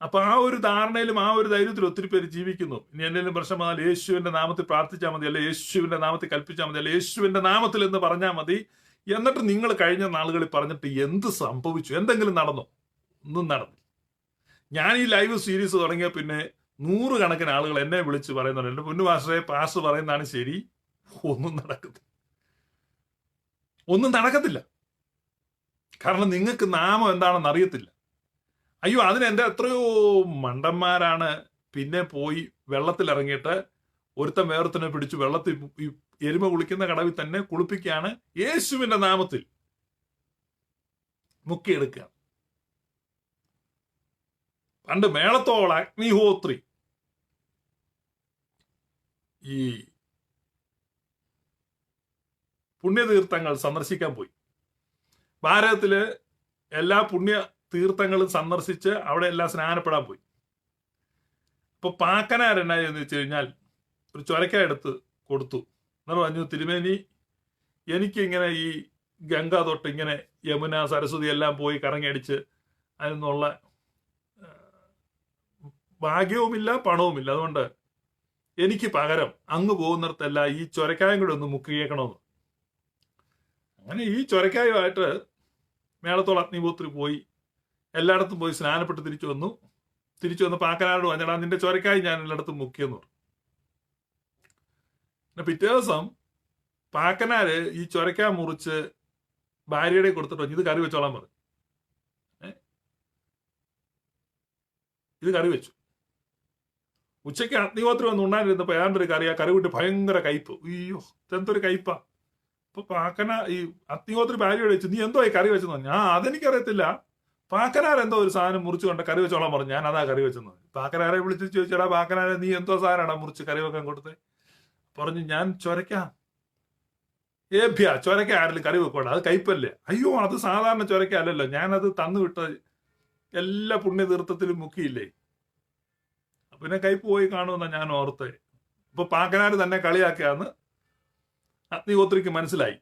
അപ്പൊ ആ ഒരു ധാരണയിലും ആ ഒരു ധൈര്യത്തിലും ഒത്തിരി പേര് ജീവിക്കുന്നു. ഇനി എന്തെങ്കിലും പ്രശ്നം വന്നാൽ യേശുവിന്റെ നാമത്തിൽ പ്രാർത്ഥിച്ചാൽ മതി, അല്ലെ യേശുവിന്റെ നാമത്തിൽ കൽപ്പിച്ചാൽ മതി, അല്ലെ യേശുവിന്റെ നാമത്തിൽ എന്ന് പറഞ്ഞാൽ മതി. എന്നിട്ട് നിങ്ങൾ കഴിഞ്ഞ നാളുകളിൽ പറഞ്ഞിട്ട് എന്ത് സംഭവിച്ചു? എന്തെങ്കിലും നടന്നോ? ഒന്നും നടന്നില്ല. ഞാൻ ഈ ലൈവ് സീരീസ് തുടങ്ങിയ പിന്നെ 100 കണക്കിന് ആളുകൾ എന്നെ വിളിച്ച് പറയുന്നുണ്ട്, എന്റെ പൊന്നു പാസ്റ്റർ പറയുന്നതാണ് ശരി. ഒന്നും നടക്കത്തില്ല. കാരണം നിങ്ങൾക്ക് നാമം എന്താണെന്ന് അറിയത്തില്ല. അയ്യോ, അതിനെന്റെ എത്രയോ മണ്ടന്മാരാണ് പിന്നെ പോയി വെള്ളത്തിലിറങ്ങിയിട്ട് ഒരുത്തൻ വേറൊരുത്തനെ പിടിച്ചു വെള്ളത്തിൽ എരുമ കുളിക്കുന്ന കടവിൽ തന്നെ കുളിപ്പിക്കുകയാണ്. യേശുവിന്റെ നാമത്തിൽ മുക്കിയെടുക്കുക. പണ്ട് മേളത്തോള അഗ്നിഹോത്രി ഈ പുണ്യതീർത്ഥങ്ങൾ സന്ദർശിക്കാൻ പോയി. ഭാരതത്തില് എല്ലാ പുണ്യ തീർത്ഥങ്ങളും സന്ദർശിച്ച് അവിടെ എല്ലാം സ്നാനപ്പെടാൻ പോയി. അപ്പൊ പാക്കനാരെന്നായെന്ന് വെച്ച് കഴിഞ്ഞാൽ ഒരു ചൊരക്ക എടുത്ത് കൊടുത്തു. എന്ന് പറഞ്ഞു, തിരുമേനി എനിക്കിങ്ങനെ ഈ ഗംഗ തൊട്ട് ഇങ്ങനെ യമുന സരസ്വതി എല്ലാം പോയി കറങ്ങിയടിച്ച് അതിനുള്ള ഭാഗ്യവുമില്ല പണവുമില്ല. അതുകൊണ്ട് എനിക്ക് പകരം അങ്ങ് പോകുന്നിടത്തല്ല ഈ ചൊരക്കായും കൂടെ ഒന്ന് മുക്കിയേക്കണമെന്ന്. അങ്ങനെ ഈ ചൊരക്കായുമായിട്ട് മേളത്തോളം അഗ്നിഹോത്രി പോയി എല്ലായിടത്തും പോയി സ്നാനപ്പെട്ട് തിരിച്ചു വന്ന് പാക്കനാരോട് പറഞ്ഞാൽ നിന്റെ ചൊരക്കായി ഞാൻ എല്ലായിടത്തും മുക്കിയെന്ന് പറഞ്ഞു. പിന്നെ പിറ്റേ ദിവസം പാക്കനാര് ഈ ചൊരക്ക മുറിച്ച് ഭാര്യയുടെ കൊടുത്തിട്ട് പറഞ്ഞു, ഇത് കറി വെച്ചോളാൻ പറഞ്ഞു. ഇത് കറി വെച്ചു. ഉച്ചയ്ക്ക് അഗ്നിഹോത്രി വന്ന് ഉണ്ണാനിരുന്നപ്പോ ഏതാണ്ടൊരു കറി, ആ കറി വിട്ട് ഭയങ്കര കയ്പ്. അയ്യോ, ഇതെന്തൊരു കയ്പാ. അപ്പൊ പാക്കന ഈ അഗ്നിഹോത്രി ഭാര്യയോട് വെച്ചു, നീ എന്തോ ഈ കറി വെച്ചെന്ന് പറഞ്ഞു. അതെനിക്കറിയത്തില്ല, പാക്കനാരെന്തോ ഒരു സാധനം മുറിച്ചു കൊണ്ട് കറി വെച്ചോളാൻ പറഞ്ഞു. ഞാൻ അതാ കറി വെച്ചെന്ന് പറഞ്ഞു. പാക്കനാരെ വിളിച്ച് ചോദിച്ചാടാ, പാക്കനാരെ നീ എന്തോ സാധനമാടാ മുറിച്ച് കറി വെക്കാൻ കൊടുത്തേ? പറഞ്ഞു, ഞാൻ ചൊരക്കാം. ചൊരക്ക ആരെങ്കിലും കറി വെക്കോട്ടെ, അത് കയ്പല്ലേ? അയ്യോ, അത് സാധാരണ ചൊരക്ക അല്ലല്ലോ, ഞാനത് തന്നുവിട്ട എല്ലാ പുണ്യതീർത്ഥത്തിലും മുക്കിയില്ലേ, പിന്നെ കയ്പ് പോയി കാണുമെന്നാ ഞാൻ ഓർത്തേ. ഇപ്പൊ പാക്കനാര് തന്നെ കളിയാക്കിയാന്ന് അഗ്നിഹോത്രിക്ക് മനസ്സിലായി.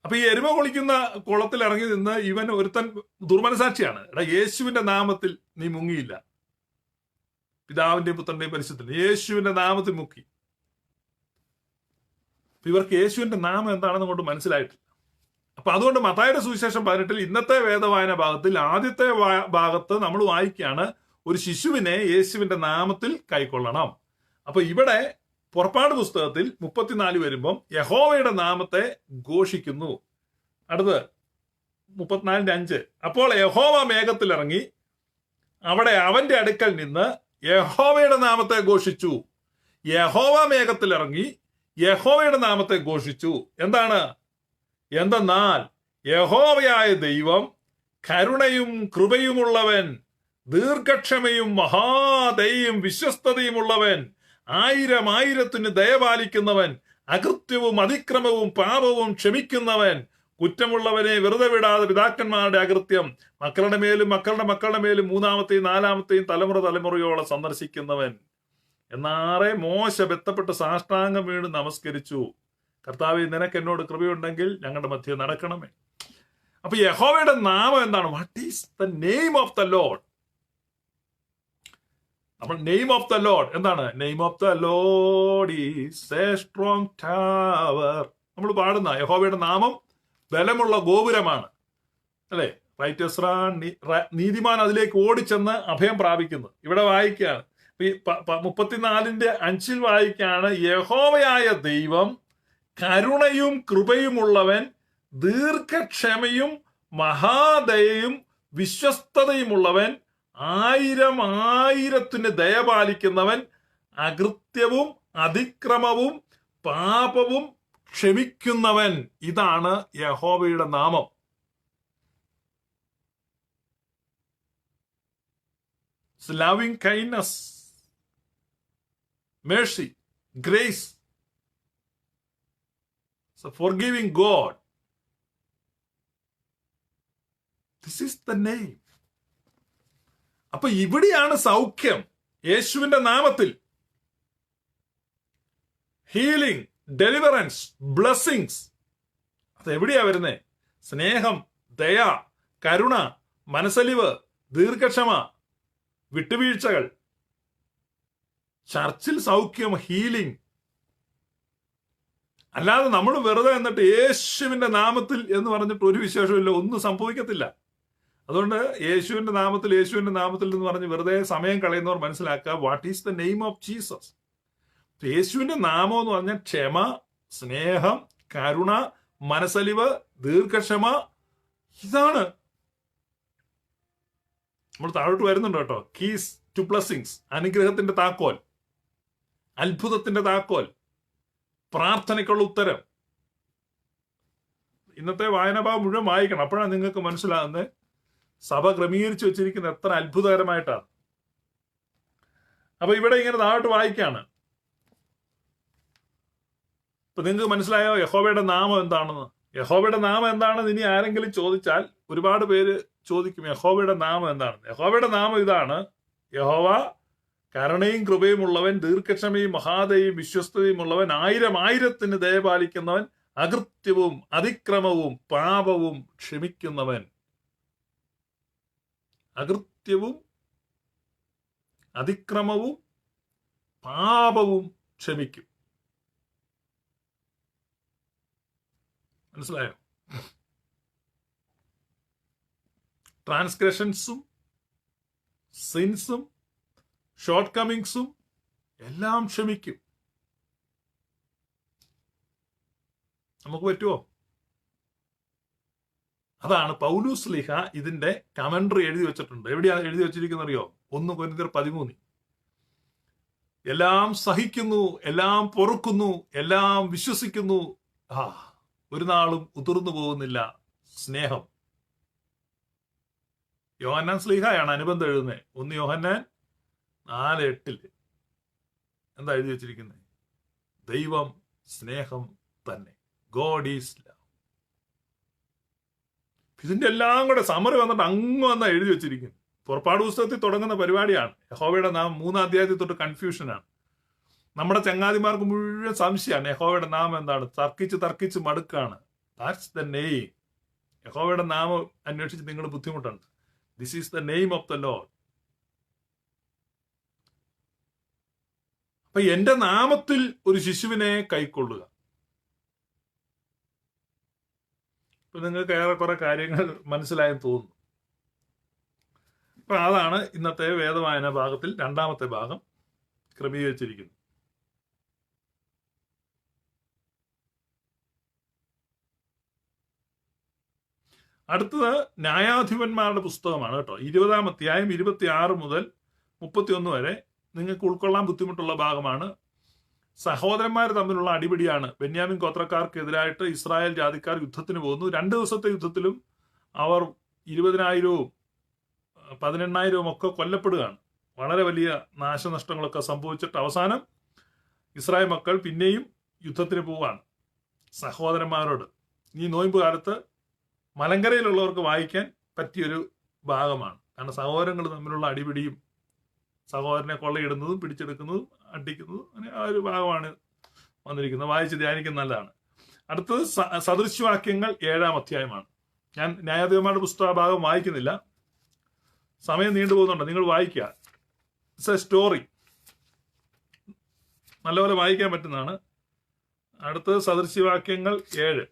അപ്പൊ ഈ എരുമ കുളിക്കുന്ന കുളത്തിൽ ഇറങ്ങി നിന്ന് ഇവൻ ഒരുത്തൻ ദുർമനസാക്ഷിയാണ്. എടാ, യേശുവിന്റെ നാമത്തിൽ നീ മുങ്ങിയില്ല, പിതാവിന്റെയും പുത്രന്റെയും പരിശുദ്ധന്റെ യേശുവിന്റെ നാമത്തിൽ മുക്കി. ഇവർക്ക് യേശുവിന്റെ നാമം എന്താണെന്ന് കൊണ്ട് മനസ്സിലായിട്ടില്ല. അപ്പൊ അതുകൊണ്ട് മത്തായിയുടെ സുവിശേഷം 18 ഇന്നത്തെ വേദവായന ഭാഗത്തിൽ ആദ്യത്തെ ഭാഗത്ത് നമ്മൾ വായിക്കുകയാണ്, ഒരു ശിശുവിനെ യേശുവിന്റെ നാമത്തിൽ കൈക്കൊള്ളണം. അപ്പൊ ഇവിടെ പുറപ്പാട് പുസ്തകത്തിൽ 34 വരുമ്പം യഹോവയുടെ നാമത്തെ ഘോഷിക്കുന്നു. അടുത്ത് 34:5, അപ്പോൾ യഹോവ മേഘത്തിലിറങ്ങി അവിടെ അവന്റെ അടുക്കൽ നിന്ന് യഹോവയുടെ നാമത്തെ ഘോഷിച്ചു. യഹോവ മേഘത്തിലിറങ്ങി യഹോവയുടെ നാമത്തെ ഘോഷിച്ചു. എന്തെന്നാൽ യഹോവയായ ദൈവം കരുണയും കൃപയുമുള്ളവൻ, ദീർഘക്ഷമയും മഹാദയും വിശ്വസ്തതയുമുള്ളവൻ, 1000 ദയപാലിക്കുന്നവൻ, അകൃത്യവും അതിക്രമവും പാപവും ക്ഷമിക്കുന്നവൻ, കുറ്റമുള്ളവനെ വെറുതെ വിടാതെ പിതാക്കന്മാരുടെ അകൃത്യം മക്കളുടെ മേലും മക്കളുടെ മക്കളുടെ മേലും 3ാമത്തെയും 4ാമത്തെയും തലമുറയോളം സന്ദർശിക്കുന്നവൻ. എന്നാറെ മോശ ബന്ധപ്പെട്ട് സാഷ്ടാംഗം വീണ് നമസ്കരിച്ചു. കർത്താവേ, നിനക്ക് എന്നോട് കൃപയുണ്ടെങ്കിൽ ഞങ്ങളുടെ മധ്യേ നടക്കണമേ. അപ്പൊ യഹോവയുടെ നാമം എന്താണ്? What is the name of the Lord? നമ്മൾ നെയിം ഓഫ് ദ ലോർഡ് എന്താണ്? Name of the Lord is A strong tower. നമ്മൾ പാടുന്ന യഹോവയുടെ നാമം ബലമുള്ള ഗോപുരമാണ്, അല്ലെ? റൈറ്റസ് നീതിമാൻ അതിലേക്ക് ഓടിച്ചെന്ന് അഭയം പ്രാപിക്കുന്നു. ഇവിടെ വായിക്കുകയാണ് 34:5 വായിക്കുകയാണ്, യഹോവയായ ദൈവം കരുണയും കൃപയുമുള്ളവൻ, ദീർഘക്ഷമയും മഹാദയയും വിശ്വസ്തതയുമുള്ളവൻ, 1000 ദയ പാലിക്കുന്നവൻ, അകൃത്യവും അതിക്രമവും പാപവും ക്ഷമിക്കുന്നവൻ. ഇതാണ് യഹോവയുടെ നാമം. Loving kindness, mercy, grace, it's a forgiving God. This is the name. അപ്പൊ ഇവിടെയാണ് സൗഖ്യം, യേശുവിന്റെ നാമത്തിൽ. Healing, deliverance, blessings. അത് എവിടെയാ വരുന്നേ? സ്നേഹം, ദയ, കരുണ, മനസ്സലിവ്, ദീർഘക്ഷമ, വിട്ടുവീഴ്ചകൾ. ചർച്ചിൽ സൗഖ്യം, ഹീലിംഗ്. അല്ലാതെ നമ്മൾ വെറുതെ എന്നിട്ട് യേശുവിന്റെ നാമത്തിൽ എന്ന് പറഞ്ഞിട്ട് ഒരു വിശേഷമില്ല, ഒന്നും സംഭവിക്കത്തില്ല. അതുകൊണ്ട് യേശുവിന്റെ നാമത്തിൽ എന്ന് പറഞ്ഞ് വെറുതെ സമയം കളയുന്നവർ മനസ്സിലാക്കുക, what is the name of Jesus? യേശുവിന്റെ നാമം എന്ന് പറഞ്ഞാൽ ക്ഷമ, സ്നേഹം, കരുണ, മനസ്സലിവ്, ദീർഘക്ഷമ. ഇതാണ്. നമ്മൾ താഴോട്ട് വരുന്നുണ്ട് കേട്ടോ. കീസ് ടു ബ്ലെസ്സിങ്സ്, അനുഗ്രഹത്തിന്റെ താക്കോൽ, അത്ഭുതത്തിന്റെ താക്കോൽ, പ്രാർത്ഥനയ്ക്കുള്ള ഉത്തരം. ഇന്നത്തെ വായനാഭാഗം മുഴുവൻ വായിക്കണം, അപ്പോഴാണ് നിങ്ങൾക്ക് മനസ്സിലാകുന്നത് സഭ ക്രമീകരിച്ചു വെച്ചിരിക്കുന്ന എത്ര അത്ഭുതകരമായിട്ടാണ്. അപ്പൊ ഇവിടെ ഇങ്ങനെ താഴോട്ട് വായിക്കാണ്. ഇപ്പൊ നിങ്ങൾക്ക് മനസ്സിലായോ യഹോവയുടെ നാമം എന്താണെന്ന്? യഹോവയുടെ നാമം എന്താണെന്ന് ഇനി ആരെങ്കിലും ചോദിച്ചാൽ ഒരുപാട് പേര് ചോദിക്കും, യഹോവയുടെ നാമം എന്താണെന്ന്. യഹോവയുടെ നാമം ഇതാണ്: യഹോവ കരുണയും കൃപയും ഉള്ളവൻ, ദീർഘക്ഷമയും മഹാദയും വിശ്വസ്തയും ഉള്ളവൻ, 1000 ദയ പാലിക്കുന്നവൻ, അകൃത്യവും അതിക്രമവും പാപവും ക്ഷമിക്കുന്നവൻ. അകൃത്യവും അതിക്രമവും പാപവും ക്ഷമിക്കും. മനസ്സിലായോ? ട്രാൻസ്ഗ്രഷൻസും സിൻസും ഷോർട്ട് കമ്മിങ്സും എല്ലാം ക്ഷമിക്കും. നമുക്ക് പറ്റുമോ? അതാണ് പൗലൂസ് സ്ലീഹ ഇതിന്റെ കമന്ററി എഴുതി വെച്ചിട്ടുണ്ട്. എവിടെയാണ് എഴുതി വെച്ചിരിക്കുന്നത് അറിയോ? 1 കൊരിന്ത്യർ 13. എല്ലാം സഹിക്കുന്നു, എല്ലാം പൊറുക്കുന്നു, എല്ലാം വിശ്വസിക്കുന്നു, ഒരു നാളും ഉതിർന്നു പോകുന്നില്ല സ്നേഹം. യോഹന്നാൻ സ്ലീഹയാണ് അനുബന്ധം എഴുതുന്നത്. 1 യോഹന്നാൻ 4:8 എന്താ എഴുതി വെച്ചിരിക്കുന്നത്? ദൈവം സ്നേഹം തന്നെ. God is love. ഇതിന്റെ എല്ലാം കൂടെ സമറി വന്നിട്ട് അങ്ങ് വന്നാ എഴുതി വെച്ചിരിക്കുന്നു. പുറപ്പാട് പുസ്തകത്തിൽ തുടങ്ങുന്ന പരിപാടിയാണ്. യഹോവയുടെ നാമം 3-ാം അധ്യായത്തിൽ തൊട്ട് കൺഫ്യൂഷനാണ്. നമ്മുടെ ചങ്ങാതിമാർക്ക് മുഴുവൻ സംശയമാണ് യഹോവയുടെ നാമം എന്താണ്. തർക്കിച്ച് മടുക്കാണ്. That's the name. യഹോവയുടെ നാമം അന്വേഷിച്ച് നിങ്ങൾ ബുദ്ധിമുട്ടുണ്ട്. This is the name of the lord. അപ്പൊ എന്റെ നാമത്തിൽ ഒരു ശിശുവിനെ കൈക്കൊള്ളുക. ഇപ്പൊ നിങ്ങൾക്ക് ഏറെക്കുറെ കാര്യങ്ങൾ മനസ്സിലായെന്ന് തോന്നുന്നു. അപ്പൊ അതാണ് ഇന്നത്തെ വേദവായന ഭാഗത്തിൽ 2ാമത്തെ ഭാഗം ക്രമീകരിച്ചിരിക്കുന്നത്. അടുത്തത് ന്യായാധിപന്മാരുടെ പുസ്തകമാണ് കേട്ടോ. 20-ാം അധ്യായം 26 മുതൽ 31 വരെ നിങ്ങൾക്ക് ഉൾക്കൊള്ളാൻ ബുദ്ധിമുട്ടുള്ള ഭാഗമാണ്. സഹോദരന്മാർ തമ്മിലുള്ള അടിപിടിയാണ്. ബെന്യാമിൻ ഗോത്രക്കാർക്കെതിരായിട്ട് ഇസ്രായേൽ ജാതിക്കാർ യുദ്ധത്തിന് പോകുന്നു. 2 ദിവസത്തെ യുദ്ധത്തിലും അവർ 20,000-ഉം 18,000-ഉം ഒക്കെ കൊല്ലപ്പെടുകയാണ്. വളരെ വലിയ നാശനഷ്ടങ്ങളൊക്കെ സംഭവിച്ചിട്ട് അവസാനം ഇസ്രായേൽ മക്കൾ പിന്നെയും യുദ്ധത്തിന് പോവാണ് സഹോദരന്മാരോട്. ഈ നോയമ്പ് കാലത്ത് മലങ്കരയിലുള്ളവർക്ക് വായിക്കാൻ പറ്റിയൊരു ഭാഗമാണ്. കാരണം സഹോദരങ്ങൾ തമ്മിലുള്ള അടിപിടിയും സഹോദരനെ കൊള്ളയിടുന്നതും പിടിച്ചെടുക്കുന്നതും അടിക്കുന്നതും അങ്ങനെ ആ ഒരു ഭാഗമാണ് വന്നിരിക്കുന്നത്. വായിച്ച് ധ്യാനിക്കുന്ന നല്ലതാണ്. അടുത്തത് സദൃശ്യവാക്യങ്ങൾ 7-ാം അധ്യായമാണ്. ഞാൻ ന്യായാധിപന്മാരുടെ പുസ്തക ഭാഗം വായിക്കുന്നില്ല, സമയം നീണ്ടുപോകുന്നുണ്ട്, നിങ്ങൾ വായിക്കുക. ഇറ്റ്സ് എ സ്റ്റോറി, നല്ലപോലെ വായിക്കാൻ പറ്റുന്നതാണ്. അടുത്തത് സദൃശ്യവാക്യങ്ങൾ 7,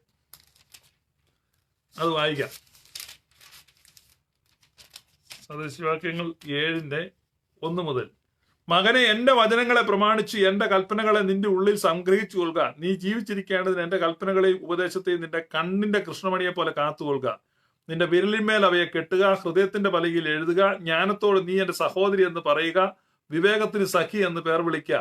അത് വായിക്കാം. സദൃശ്യവാക്യങ്ങൾ 7:1 മുതൽ. മകനെ, എന്റെ വചനങ്ങളെ പ്രമാണിച്ച് എന്റെ കൽപ്പനകളെ നിന്റെ ഉള്ളിൽ സംഗ്രഹിച്ചു കൊള്ളുക. നീ ജീവിച്ചിരിക്കേണ്ടതിന് എന്റെ കൽപ്പനകളെയും ഉപദേശത്തെയും നിന്റെ കണ്ണിന്റെ കൃഷ്ണമണിയെ പോലെ കാത്തുകൊള്ളുക. നിന്റെ വിരലിന്മേൽ അവയെ കെട്ടുക, ഹൃദയത്തിന്റെ പലകയിൽ എഴുതുക. ജ്ഞാനത്തോട് നീ എന്റെ സഹോദരി എന്ന് പറയുക, വിവേകത്തിന് സഖി എന്ന് പേർ വിളിക്കുക.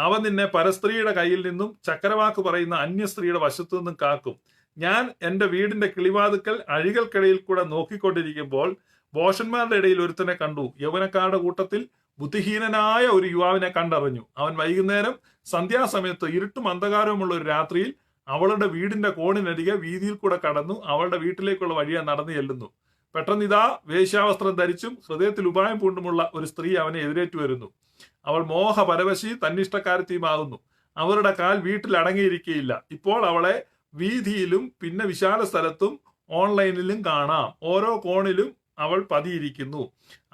അവൻ നിന്നെ പരസ്ത്രീയുടെ കയ്യിൽ നിന്നും ചക്കരവാക്ക് പറയുന്ന അന്യസ്ത്രീയുടെ വശത്തു നിന്നും കാക്കും. ഞാൻ എന്റെ വീടിന്റെ കിളിവാതുക്കൽ അഴികൾക്കിടയിൽ കൂടെ നോക്കിക്കൊണ്ടിരിക്കുമ്പോൾ ഭോഷന്മാരുടെ ഇടയിൽ ഒരുത്തനെ കണ്ടു. യൗവനക്കാരുടെ കൂട്ടത്തിൽ ബുദ്ധിഹീനനായ ഒരു യുവാവിനെ കണ്ടറിഞ്ഞു. അവൻ വൈകുന്നേരം സന്ധ്യാസമയത്ത് ഇരുട്ടും അന്ധകാരവുമുള്ള ഒരു രാത്രിയിൽ അവളുടെ വീടിന്റെ കോണിനരികെ വീതിയിൽ കൂടെ കടന്നു അവളുടെ വീട്ടിലേക്കുള്ള വഴിയെ നടന്നു ചെല്ലുന്നു. പെട്ടെന്ന് ഇതാ, വേശ്യാവസ്ത്രം ധരിച്ചും ഹൃദയത്തിൽ ഉപായം പൂണ്ടുമുള്ള ഒരു സ്ത്രീ അവനെ എതിരേറ്റു വരുന്നു. അവൾ മോഹപരവശി തന്നിഷ്ടക്കാരത്തിയുമാകുന്നു. അവരുടെ കാൽ വീട്ടിൽ അടങ്ങിയിരിക്കുകയില്ല. ഇപ്പോൾ അവളെ വീതിയിലും പിന്നെ വിശാല സ്ഥലത്തും ഓൺലൈനിലും കാണാം. ഓരോ കോണിലും അവൾ പതിയിരിക്കുന്നു.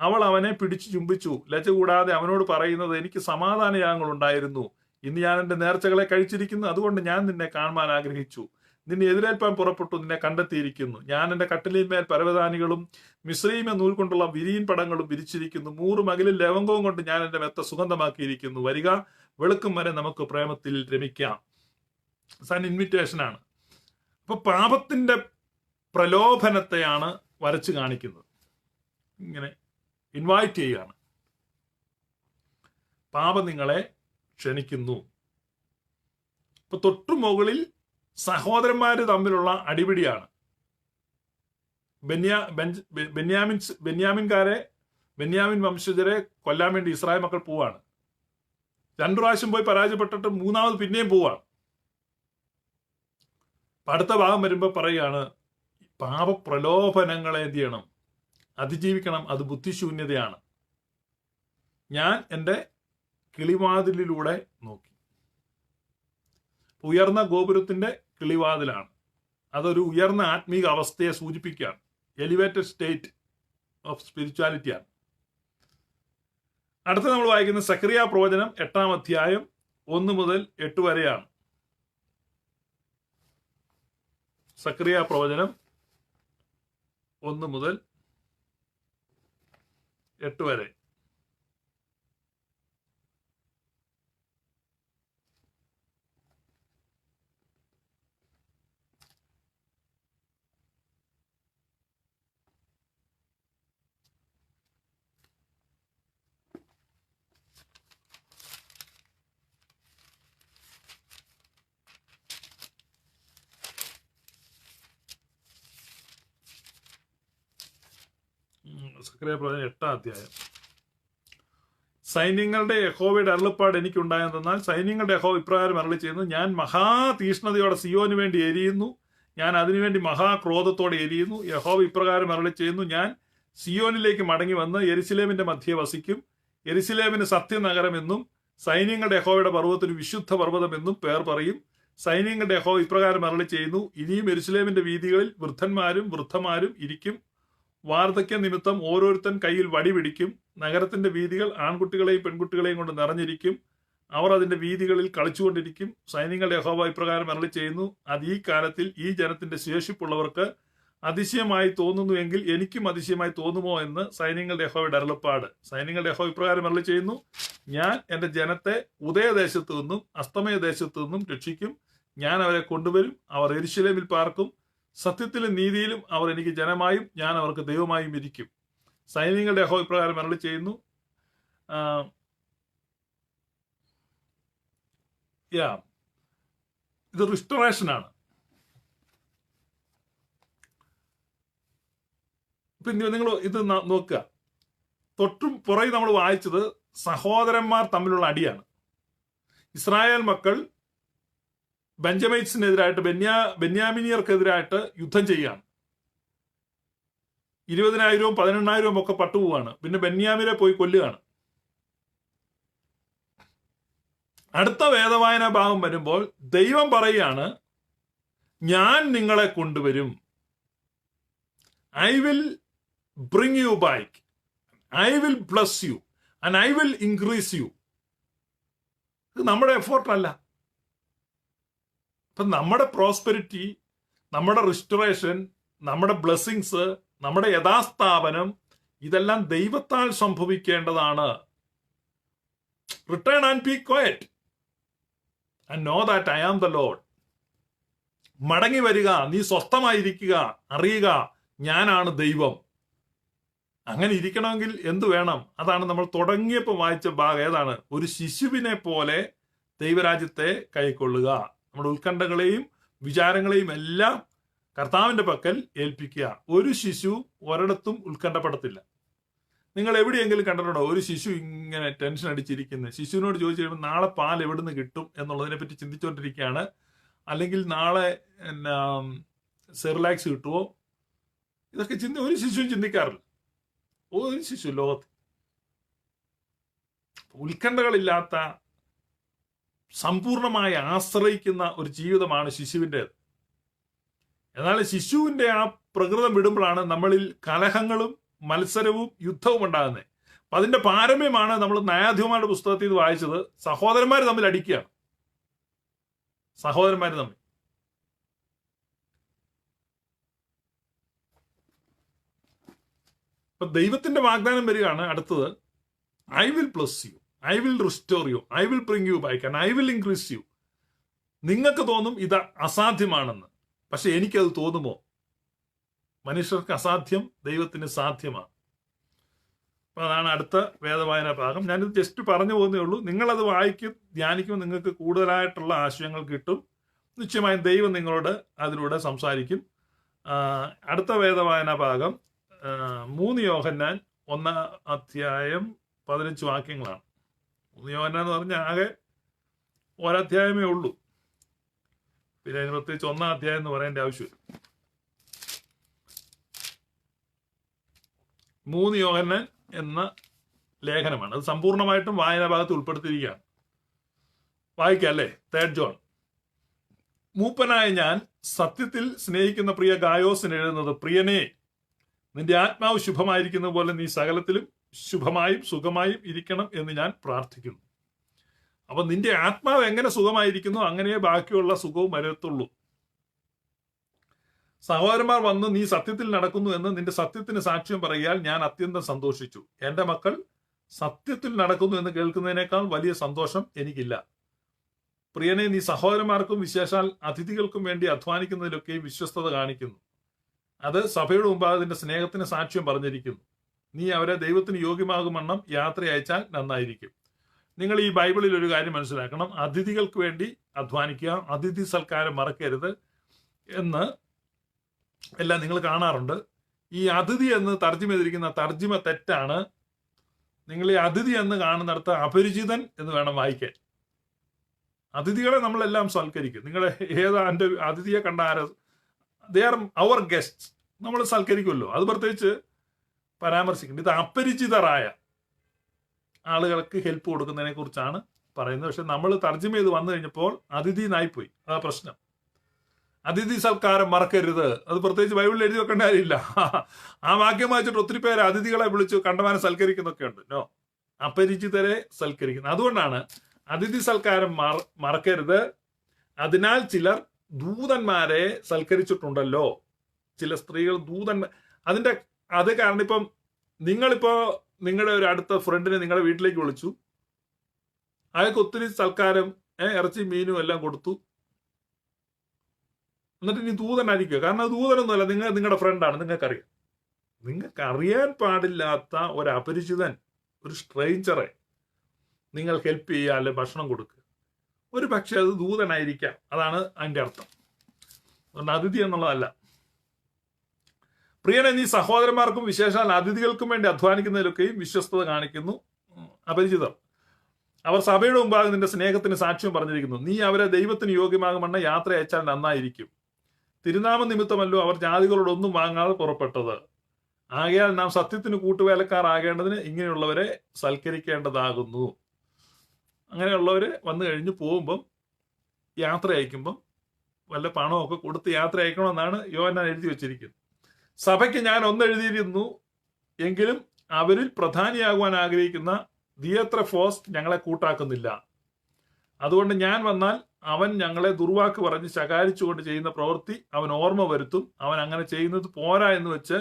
അവൾ അവനെ പിടിച്ചു ചുംബിച്ചു. ലജ്ജ കൂടാതെ അവനോട് പറയുന്നത്, എനിക്ക് സമാധാനയാഗങ്ങൾ ഉണ്ടായിരുന്നു, ഇന്ന് ഞാൻ എന്റെ നേർച്ചകളെ കഴിച്ചിരിക്കുന്നു, അതുകൊണ്ട് ഞാൻ നിന്നെ കാണുവാൻ ആഗ്രഹിച്ചു. നിന്നെ എതിരേൽപ്പാൻ പുറപ്പെട്ടു, നിന്നെ കണ്ടെത്തിയിരിക്കുന്നു. ഞാൻ എന്റെ കട്ടിലിന്മേൽ പരവതാനികളും മിശ്രീമ നൂൽ കൊണ്ടുള്ള വിരിയൻ പടങ്ങളും വിരിച്ചിരിക്കുന്നു. 100 മകിലും ലവംഗവും കൊണ്ട് ഞാൻ എന്റെ മെത്ത സുഗന്ധമാക്കിയിരിക്കുന്നു. വരിക, വെളുക്കും വരെ നമുക്ക് പ്രേമത്തിൽ രമിക്കാം. ഇൻവിറ്റേഷൻ ആണ്. അപ്പൊ പാപത്തിന്റെ പ്രലോഭനത്തെയാണ് വരച്ചു കാണിക്കുന്നത്. ഇങ്ങനെ ഇൻവൈറ്റ് ചെയ്യുകയാണ്. പാപം നിങ്ങളെ ക്ഷണിക്കുന്നു. ഇപ്പൊ തൊട്ടു മുകളിൽ സഹോദരന്മാര് തമ്മിലുള്ള അടിപിടിയാണ്. ബെന്യാമിൻ വംശജരെ കൊല്ലാൻ വേണ്ടി ഇസ്രായേൽ മക്കൾ പോവാണ്. 2 പ്രാവശ്യം പോയി പരാജയപ്പെട്ടിട്ട് 3ാമത് പിന്നെയും പോവാണ്. അടുത്ത ഭാഗം വരുമ്പോ പറയുകയാണ്, പാപപ്രലോഭനങ്ങളെ എന്ത് ചെയ്യണം? അതിജീവിക്കണം. അത് ബുദ്ധിശൂന്യതയാണ്. ഞാൻ എൻ്റെ കിളിവാതിലിലൂടെ നോക്കി. ഉയർന്ന ഗോപുരത്തിന്റെ കിളിവാതിലാണ്. അതൊരു ഉയർന്ന ആത്മീക അവസ്ഥയെ സൂചിപ്പിക്കുകയാണ്. എലിവേറ്റഡ് സ്റ്റേറ്റ് ഓഫ് സ്പിരിച്വാലിറ്റിയാണ്. അടുത്ത നമ്മൾ വായിക്കുന്ന സക്കറിയ പ്രവചനം 8-ാം അധ്യായം 1 മുതൽ 8 വരെയാണ്. സക്കറിയ പ്രവചനം 1 മുതൽ 8 വരെ. സക്കറിയ പ്രവചനം 8-ാം അധ്യായം. സൈന്യങ്ങളുടെ യഹോവയുടെ അരുളപ്പാട് എനിക്കുണ്ടായെന്നാൽ സൈന്യങ്ങളുടെ യഹോവ ഇപ്രകാരം അരുളി ചെയ്യുന്നു, ഞാൻ മഹാതീഷ്ണതയോടെ സിയോന് വേണ്ടി എരിയുന്നു, ഞാൻ അതിനുവേണ്ടി മഹാക്രോധത്തോടെ എരിയുന്നു. യഹോവ ഇപ്രകാരം അരുളി ചെയ്യുന്നു, ഞാൻ സിയോനിലേക്ക് മടങ്ങി വന്ന് യെരുശലേമിന്റെ മധ്യേ വസിക്കും. യെരുശലേമിന് സത്യനഗരം എന്നും സൈന്യങ്ങളുടെ യഹോവയുടെ പർവ്വതത്തിന് വിശുദ്ധ പർവ്വതം എന്നും പേർ പറയും. സൈന്യങ്ങളുടെ യഹോവ ഇപ്രകാരം അരുളി ചെയ്യുന്നു, ഇനിയും യെരുശലേമിന്റെ വീഥികളിൽ വൃദ്ധന്മാരും വൃദ്ധമാരും ഇരിക്കും. വാർദ്ധക്യ നിമിത്തം ഓരോരുത്തൻ കയ്യിൽ വടി പിടിക്കും. നഗരത്തിന്റെ വീഥികൾ ആൺകുട്ടികളെയും പെൺകുട്ടികളെയും കൊണ്ട് നിറഞ്ഞിരിക്കും. അവർ അതിന്റെ വീഥികളിൽ കളിച്ചുകൊണ്ടിരിക്കും. സൈന്യങ്ങളുടെ യഹോവ ഇപ്രകാരം അരുളി ചെയ്യുന്നു, അത് ഈ കാലത്തിൽ ഈ ജനത്തിന്റെ ശേഷിപ്പുള്ളവർക്ക് അതിശയമായി തോന്നുന്നുവെങ്കിൽ എനിക്കും അതിശയമായി തോന്നുമോ എന്ന് സൈന്യങ്ങളുടെ യഹോവയുടെ അരുളപ്പാട്. സൈന്യങ്ങളുടെ യഹോവ ഇപ്രകാരം അരുളി ചെയ്യുന്നു, ഞാൻ എന്റെ ജനത്തെ ഉദയദേശത്തു നിന്നും അസ്തമയദേശത്തു നിന്നും രക്ഷിക്കും. ഞാൻ അവരെ കൊണ്ടുവരും. അവർ യെരുശലേമിൽ പാർക്കും. സത്യത്തിലും നീതിയിലും അവർ എനിക്ക് ജനമായും ഞാൻ അവർക്ക് ദൈവമായും ഇരിക്കും. സൈന്യങ്ങളുടെ യഹോവ ഇപ്രകാരം അരുളി ചെയ്യുന്നു. ഇത് റിസ്റ്റോറേഷൻ ആണ്. പിന്നെ നിങ്ങൾ ഇത് നോക്കുക. തൊട്ടും പുറകെ നമ്മൾ വായിച്ചത് സഹോദരന്മാർ തമ്മിലുള്ള അടിയാണ്. ഇസ്രായേൽ മക്കൾ ബെഞ്ചമൈറ്റ്സിനെതിരായിട്ട് ബെന്യാമിനിയർക്കെതിരായിട്ട് യുദ്ധം ചെയ്യുകയാണ്. 20,000 18,000 ഒക്കെ പട്ടുപോവാണ്. പിന്നെ ബെന്യാമിനെ പോയി കൊല്ലുകയാണ്. അടുത്ത വേദവായന ഭാഗം വരുമ്പോൾ ദൈവം പറയുകയാണ്, ഞാൻ നിങ്ങളെ കൊണ്ടുവരും. I will bring you back, I will bless you and I will increase you. ഇത് നമ്മുടെ എഫോർട്ടല്ല. അപ്പൊ നമ്മുടെ പ്രോസ്പെരിറ്റി, നമ്മുടെ റിസ്റ്റോറേഷൻ, നമ്മുടെ ബ്ലെസ്സിങ്സ്, നമ്മുടെ യഥാസ്ഥാപനം, ഇതെല്ലാം ദൈവത്താൽ സംഭവിക്കേണ്ടതാണ്. Return and be quiet and know that I am the lord. മടങ്ങി വരിക, നീ സ്വസ്ഥമായിരിക്കുക, അറിയുക ഞാനാണ് ദൈവം. അങ്ങനെ ഇരിക്കണമെങ്കിൽ എന്തു വേണം? അതാണ് നമ്മൾ തുടങ്ങിയപ്പോൾ വായിച്ച ഭാഗം. ഏതാണ്? ഒരു ശിശുവിനെ പോലെ ദൈവരാജ്യത്തെ കൈക്കൊള്ളുക. നമ്മുടെ ഉത്കണ്ഠകളെയും വിചാരങ്ങളെയും എല്ലാം കർത്താവിന്റെ പക്കൽ ഏൽപ്പിക്കുക. ഒരു ശിശു ഒരിടത്തും ഉത്കണ്ഠപ്പെടത്തില്ല. നിങ്ങൾ എവിടെയെങ്കിലും കണ്ടിട്ടുണ്ടോ ഒരു ശിശു ഇങ്ങനെ ടെൻഷൻ അടിച്ചിരിക്കുന്നത്? ശിശുവിനോട് ചോദിച്ചു കഴിയുമ്പോൾ നാളെ പാൽ എവിടുന്ന് കിട്ടും എന്നുള്ളതിനെ പറ്റി ചിന്തിച്ചുകൊണ്ടിരിക്കുകയാണ്. അല്ലെങ്കിൽ നാളെ സെറിലാക്സ് കിട്ടുമോ, ഇതൊക്കെ ഒരു ശിശുവും ചിന്തിക്കാറില്ല. ഒരു ശിശു ലോകത്ത്. ഉത്കണ്ഠകളില്ലാത്ത, സമ്പൂർണമായി ആശ്രയിക്കുന്ന ഒരു ജീവിതമാണ് ശിശുവിൻ്റെത്. എന്നാൽ ശിശുവിന്റെ ആ പ്രകൃതം വിടുമ്പോഴാണ് നമ്മളിൽ കലഹങ്ങളും മത്സരവും യുദ്ധവും ഉണ്ടാകുന്നത്. അപ്പൊ അതിന്റെ പാരമ്യമാണ് നമ്മൾ ന്യായാധിപന്മാരുടെ പുസ്തകത്തിൽ ഇത് വായിച്ചത്. സഹോദരന്മാർ തമ്മിൽ അടിക്കുകയാണ്. സഹോദരന്മാർ തമ്മിൽ. അപ്പൊ ദൈവത്തിന്റെ വാഗ്ദാനം വരികയാണ് അടുത്തത്. I will bless you, I will restore you, I will bring you back and I will increase you. നിങ്ങൾക്ക് തോന്നും ഇത് അസാധ്യമാണെന്ന്. പക്ഷെ എനിക്കത് തോന്നുമോ? മനുഷ്യർക്ക് അസാധ്യം, ദൈവത്തിന് സാധ്യമാണ്. അപ്പൊ അതാണ് അടുത്ത വേദവായന ഭാഗം. ഞാനിത് ജസ്റ്റ് പറഞ്ഞു പോകുന്നേ ഉള്ളൂ. നിങ്ങളത് വായിക്കും, ധ്യാനിക്കും, നിങ്ങൾക്ക് കൂടുതലായിട്ടുള്ള ആശയങ്ങൾ കിട്ടും. നിശ്ചയമായും ദൈവം നിങ്ങളോട് അതിലൂടെ സംസാരിക്കും. അടുത്ത വേദവായന ഭാഗം 3 യോഹന്നാൻ 1:15 വാക്യങ്ങളാണ്. 3 യോഹന്നാൻ എന്ന് പറഞ്ഞാൽ ആകെ ഒരധ്യായമേ ഉള്ളൂ. പിന്നെ അതിന് പ്രത്യേകിച്ച് 1-ാം അധ്യായം എന്ന് പറയേണ്ട ആവശ്യമില്ല. 3 യോഹന്നാൻ എന്ന ലേഖനമാണ്. അത് സമ്പൂർണമായിട്ടും വായനാ ഭാഗത്ത് ഉൾപ്പെടുത്തിയിരിക്കുകയാണ്. വായിക്കാം അല്ലേ? 3 ജോൺ. മൂപ്പനായ ഞാൻ സത്യത്തിൽ സ്നേഹിക്കുന്ന പ്രിയ ഗായോസിന് എഴുതുന്നത്, പ്രിയനെ, നിന്റെ ആത്മാവ് ശുഭമായിരിക്കുന്ന പോലെ നീ സകലത്തിലും ശുഭമായും സുഖമായും ഇരിക്കണം എന്ന് ഞാൻ പ്രാർത്ഥിക്കുന്നു. അപ്പൊ നിന്റെ ആത്മാവ് എങ്ങനെ സുഖമായിരിക്കുന്നു അങ്ങനെ ബാക്കിയുള്ള സുഖവും വരത്തുള്ളൂ. സഹോദരന്മാർ വന്ന് നീ സത്യത്തിൽ നടക്കുന്നു എന്ന് നിന്റെ സത്യത്തിന് സാക്ഷ്യം പറയാൽ ഞാൻ അത്യന്തം സന്തോഷിച്ചു. എന്റെ മക്കൾ സത്യത്തിൽ നടക്കുന്നു എന്ന് കേൾക്കുന്നതിനേക്കാൾ വലിയ സന്തോഷം എനിക്കില്ല. പ്രിയനെ, നീ സഹോദരന്മാർക്കും വിശേഷാൽ അതിഥികൾക്കും വേണ്ടി അധ്വാനിക്കുന്നതിലൊക്കെ വിശ്വസ്തത കാണിക്കുന്നു. അത് സഭയുടെ മുമ്പാകെ നിന്റെ സ്നേഹത്തിന് സാക്ഷ്യം പറഞ്ഞിരിക്കുന്നു. നീ അവരെ ദൈവത്തിന് യോഗ്യമാകുമെണ്ണം യാത്ര അയച്ചാൽ നന്നായിരിക്കും. നിങ്ങൾ ഈ ബൈബിളിൽ ഒരു കാര്യം മനസ്സിലാക്കണം. അതിഥികൾക്ക് വേണ്ടി അധ്വാനിക്കുക, അതിഥി സൽക്കാരം മറക്കരുത് എന്ന് എല്ലാം നിങ്ങൾ കാണാറുണ്ട്. ഈ അതിഥി എന്ന് തർജ്ജിമ ചെയ്തിരിക്കുന്ന തർജ്ജിമ തെറ്റാണ്. നിങ്ങൾ ഈ അതിഥി എന്ന് കാണുന്നിടത്ത് അപരിചിതൻ എന്ന് വേണം വായിക്കാൻ. അതിഥികളെ നമ്മളെല്ലാം സൽക്കരിക്കും. നിങ്ങളെ എൻ്റെ അതിഥിയെ കണ്ട ദേ ആർ അവർ ഗസ്റ്റ്, നമ്മൾ സൽക്കരിക്കുമല്ലോ. അത് പ്രത്യേകിച്ച് പരാമർശിക്കുന്നുണ്ട്. ഇത് അപരിചിതരായ ആളുകൾക്ക് ഹെൽപ്പ് കൊടുക്കുന്നതിനെ കുറിച്ചാണ് പറയുന്നത്. പക്ഷെ നമ്മൾ തർജ്ജിമ ചെയ്ത് വന്നു കഴിഞ്ഞപ്പോൾ അതിഥി നായിപ്പോയി. അതാ പ്രശ്നം. അതിഥി സൽക്കാരം മറക്കരുത്. അത് പ്രത്യേകിച്ച് ബൈബിളിൽ എഴുതി വെക്കേണ്ട കാര്യമില്ല. ആ വാക്യം വായിച്ചിട്ട് ഒത്തിരി പേര് അതിഥികളെ വിളിച്ചു കണ്ടമാനം സൽക്കരിക്കുന്നൊക്കെ ഉണ്ട്. നോ, അപരിചിതരെ സൽക്കരിക്കുന്നു. അതുകൊണ്ടാണ് അതിഥി സൽക്കാരം മറക്കരുത്. അതിനാൽ ചിലർ ദൂതന്മാരെ സൽക്കരിച്ചിട്ടുണ്ടല്ലോ. ചില സ്ത്രീകൾ ദൂതന്മാർ. അത് കാരണം ഇപ്പം നിങ്ങളിപ്പോ നിങ്ങളുടെ ഒരു അടുത്ത ഫ്രണ്ടിനെ നിങ്ങളുടെ വീട്ടിലേക്ക് വിളിച്ചു, അയാൾക്ക് ഒത്തിരി സൽക്കാരം, ഇറച്ചി മീനും എല്ലാം കൊടുത്തു. എന്നിട്ട് ഇനി ദൂതനായിരിക്കുക. കാരണം അത് ദൂതനൊന്നുമല്ല, നിങ്ങളുടെ ഫ്രണ്ടാണ്, നിങ്ങൾക്കറിയാം. നിങ്ങൾക്ക് അറിയാൻ പാടില്ലാത്ത ഒരു അപരിചിതൻ, ഒരു സ്ട്രേഞ്ചറെ നിങ്ങൾ ഹെൽപ്പ് ചെയ്യുക, അല്ലെ ഭക്ഷണം കൊടുക്കുക. ഒരു പക്ഷെ അത് ദൂതനായിരിക്കാം. അതാണ് അതിന്റെ അർത്ഥം. അതുകൊണ്ട് അതിഥി എന്നുള്ളതല്ല. പ്രിയനെ, നീ സഹോദരന്മാർക്കും വിശേഷാൽ അതിഥികൾക്കും വേണ്ടി അധ്വാനിക്കുന്നതിലൊക്കെയും വിശ്വസ്തത കാണിക്കുന്നു. അപരിചിതർ അവർ സഭയുടെ മുമ്പാകെ നിന്റെ സ്നേഹത്തിന് സാക്ഷ്യം പറഞ്ഞിരിക്കുന്നു. നീ അവരെ ദൈവത്തിന് യോഗ്യമാകുമെന്ന യാത്ര അയച്ചാൽ നന്നായിരിക്കും. തിരുനാമ നിമിത്തമല്ലോ അവർ ജാതികളോടൊന്നും വാങ്ങാതെ പുറപ്പെട്ടത്. ആകയാൽ നാം സത്യത്തിന് കൂട്ടുവേലക്കാരാകേണ്ടതിന് ഇങ്ങനെയുള്ളവരെ സൽക്കരിക്കേണ്ടതാകുന്നു. അങ്ങനെയുള്ളവർ വന്നു കഴിഞ്ഞ് പോകുമ്പം യാത്ര അയക്കുമ്പം വല്ല പണമൊക്കെ കൊടുത്ത് യാത്ര അയക്കണമെന്നാണ് യോഹന്നാൻ എഴുതി വെച്ചിരിക്കുന്നത്. സഭയ്ക്ക് ഞാൻ ഒന്നെഴുതിയിരുന്നു, എങ്കിലും അവരിൽ പ്രധാനിയാകുവാൻ ആഗ്രഹിക്കുന്ന ദിയോത്രെഫോസ് ഞങ്ങളെ കൂട്ടാക്കുന്നില്ല. അതുകൊണ്ട് ഞാൻ വന്നാൽ അവൻ ഞങ്ങളെ ദുർവാക്ക് പറഞ്ഞ് ശകാരിച്ചുകൊണ്ട് ചെയ്യുന്ന പ്രവൃത്തി അവൻ ഓർമ്മ വരുത്തും. അവൻ അങ്ങനെ ചെയ്യുന്നത് പോരാ എന്ന് വെച്ച്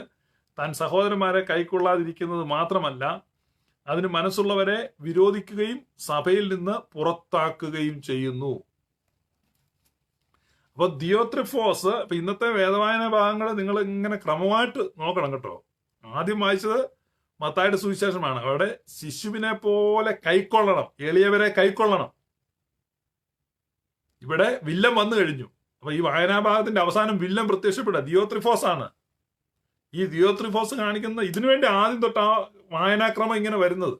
താൻ സഹോദരന്മാരെ കൈക്കൊള്ളാതിരിക്കുന്നത് മാത്രമല്ല, അതിന് മനസ്സുള്ളവരെ വിരോധിക്കുകയും സഭയിൽ നിന്ന് പുറത്താക്കുകയും ചെയ്യുന്നു. അപ്പൊ ദിയോത്രെഫോസ്, ഇപ്പൊ ഇന്നത്തെ വേദവായന ഭാഗങ്ങൾ നിങ്ങൾ ഇങ്ങനെ ക്രമമായിട്ട് നോക്കണം കേട്ടോ. ആദ്യം വായിച്ചത് മത്തായിയുടെ സുവിശേഷമാണ്. അവിടെ ശിശുവിനെ പോലെ കൈക്കൊള്ളണം, എളിയവരെ കൈക്കൊള്ളണം. ഇവിടെ വില്ലൻ വന്നു കഴിഞ്ഞു. അപ്പൊ ഈ വായനാഭാഗത്തിന്റെ അവസാനം വില്ലൻ പ്രത്യക്ഷപ്പെടുക ദിയോത്രെഫോസ് ആണ്. ഈ ദിയോത്രെഫോസ് കാണിക്കുന്ന ഇതിനുവേണ്ടി ആദ്യം തൊട്ട് ആ വായനാക്രമം ഇങ്ങനെ വരുന്നത്.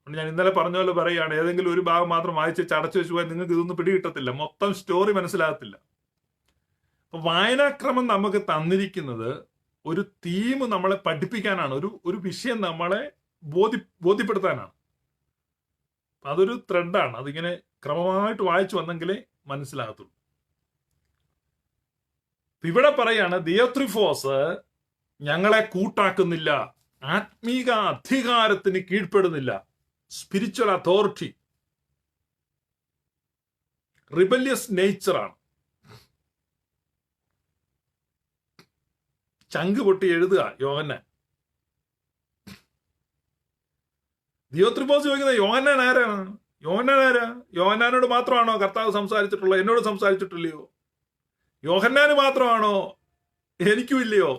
ഞാൻ ഇന്നലെ പറഞ്ഞ പോലെ പറയുകയാണ്, ഏതെങ്കിലും ഒരു ഭാഗം മാത്രം വായിച്ച് ചടച്ചു വെച്ച് പോയാൽ നിങ്ങൾക്ക് ഇതൊന്നും പിടികിട്ടത്തില്ല, മൊത്തം സ്റ്റോറി മനസ്സിലാകത്തില്ല. അപ്പൊ വായനാക്രമം നമുക്ക് തന്നിരിക്കുന്നത് ഒരു തീം നമ്മളെ പഠിപ്പിക്കാനാണ്, ഒരു വിഷയം നമ്മളെ ബോധ്യപ്പെടുത്താനാണ്. അതൊരു ത്രെഡാണ്. അതിങ്ങനെ ക്രമമായിട്ട് വായിച്ചു വന്നെങ്കിലേ മനസ്സിലാകത്തുള്ളൂ. ഇവിടെ പറയാണ് ദിയോത്രെഫോസ് ഞങ്ങളെ കൂട്ടാക്കുന്നില്ല, ആത്മീക അധികാരത്തിന് കീഴ്പ്പെടുന്നില്ല, സ്പിരിച്വൽ അതോറിറ്റി, റിബല്യസ് നേച്ചറാണ്. ചങ്ക് പൊട്ടി എഴുതുക യോഹന്നാൻ. ദിയോത്രെഫോസ് ചോദിക്കുന്നത് യോഹന്നാൻ ആരാണ്? യോഹന്നാനോട് മാത്രമാണോ കർത്താവ് സംസാരിച്ചിട്ടുള്ളത്? എന്നോട് സംസാരിച്ചിട്ടില്ലയോ? യോഹന്നാന് മാത്രമാണോ? എനിക്കും ഇല്ലയോ?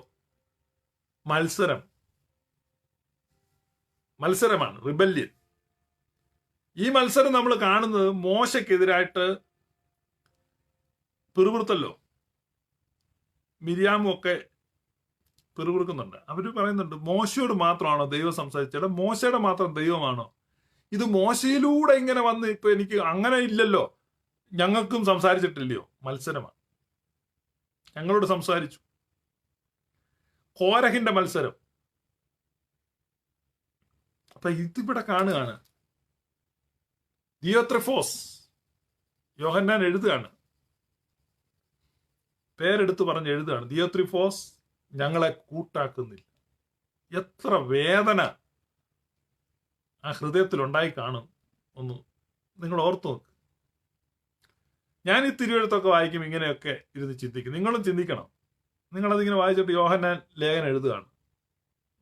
മത്സരമാണ്, റിബല്യൻ. ഈ മത്സരം നമ്മൾ കാണുന്നത് മോശയ്ക്കെതിരായിട്ട് പിറുപിറുത്തല്ലോ. മിരിയാമും ഒക്കെ പിറുപിറുക്കുന്നുണ്ട്. അവര് പറയുന്നുണ്ട് മോശയോട് മാത്രമാണോ ദൈവം സംസാരിച്ചത്? മോശയുടെ മാത്രം ദൈവമാണോ ഇത്? മോശയിലൂടെ ഇങ്ങനെ വന്ന് ഇപ്പൊ എനിക്ക് അങ്ങനെ ഇല്ലല്ലോ, ഞങ്ങൾക്കും സംസാരിച്ചിട്ടില്ലയോ? മത്സരമാണ്. ഞങ്ങളോട് സംസാരിച്ചു. കോരഹിന്റെ മത്സരം. അപ്പൊ ഇതിവിടെ കാണുകയാണ്. ദിയോത്രെഫോസ്, യോഹന്നാൻ എഴുതുകയാണ്, പേരെടുത്ത് പറഞ്ഞ് എഴുതുകയാണ്, ദിയോത്രെഫോസ് ഞങ്ങളെ കൂട്ടാക്കുന്നില്ല. എത്ര വേദന ആ ഹൃദയത്തിൽ ഉണ്ടായി കാണും ഒന്ന് നിങ്ങൾ ഓർത്തു നോക്ക്. ഞാൻ ഈ തിരുവെഴുത്തൊക്കെ വായിക്കും, ഇങ്ങനെയൊക്കെ ഇരുന്ന് ചിന്തിക്കും. നിങ്ങളും ചിന്തിക്കണം. നിങ്ങളതിങ്ങനെ വായിച്ചിട്ട് യോഹന്നാൻ ലേഖനം എഴുതുകയാണ്.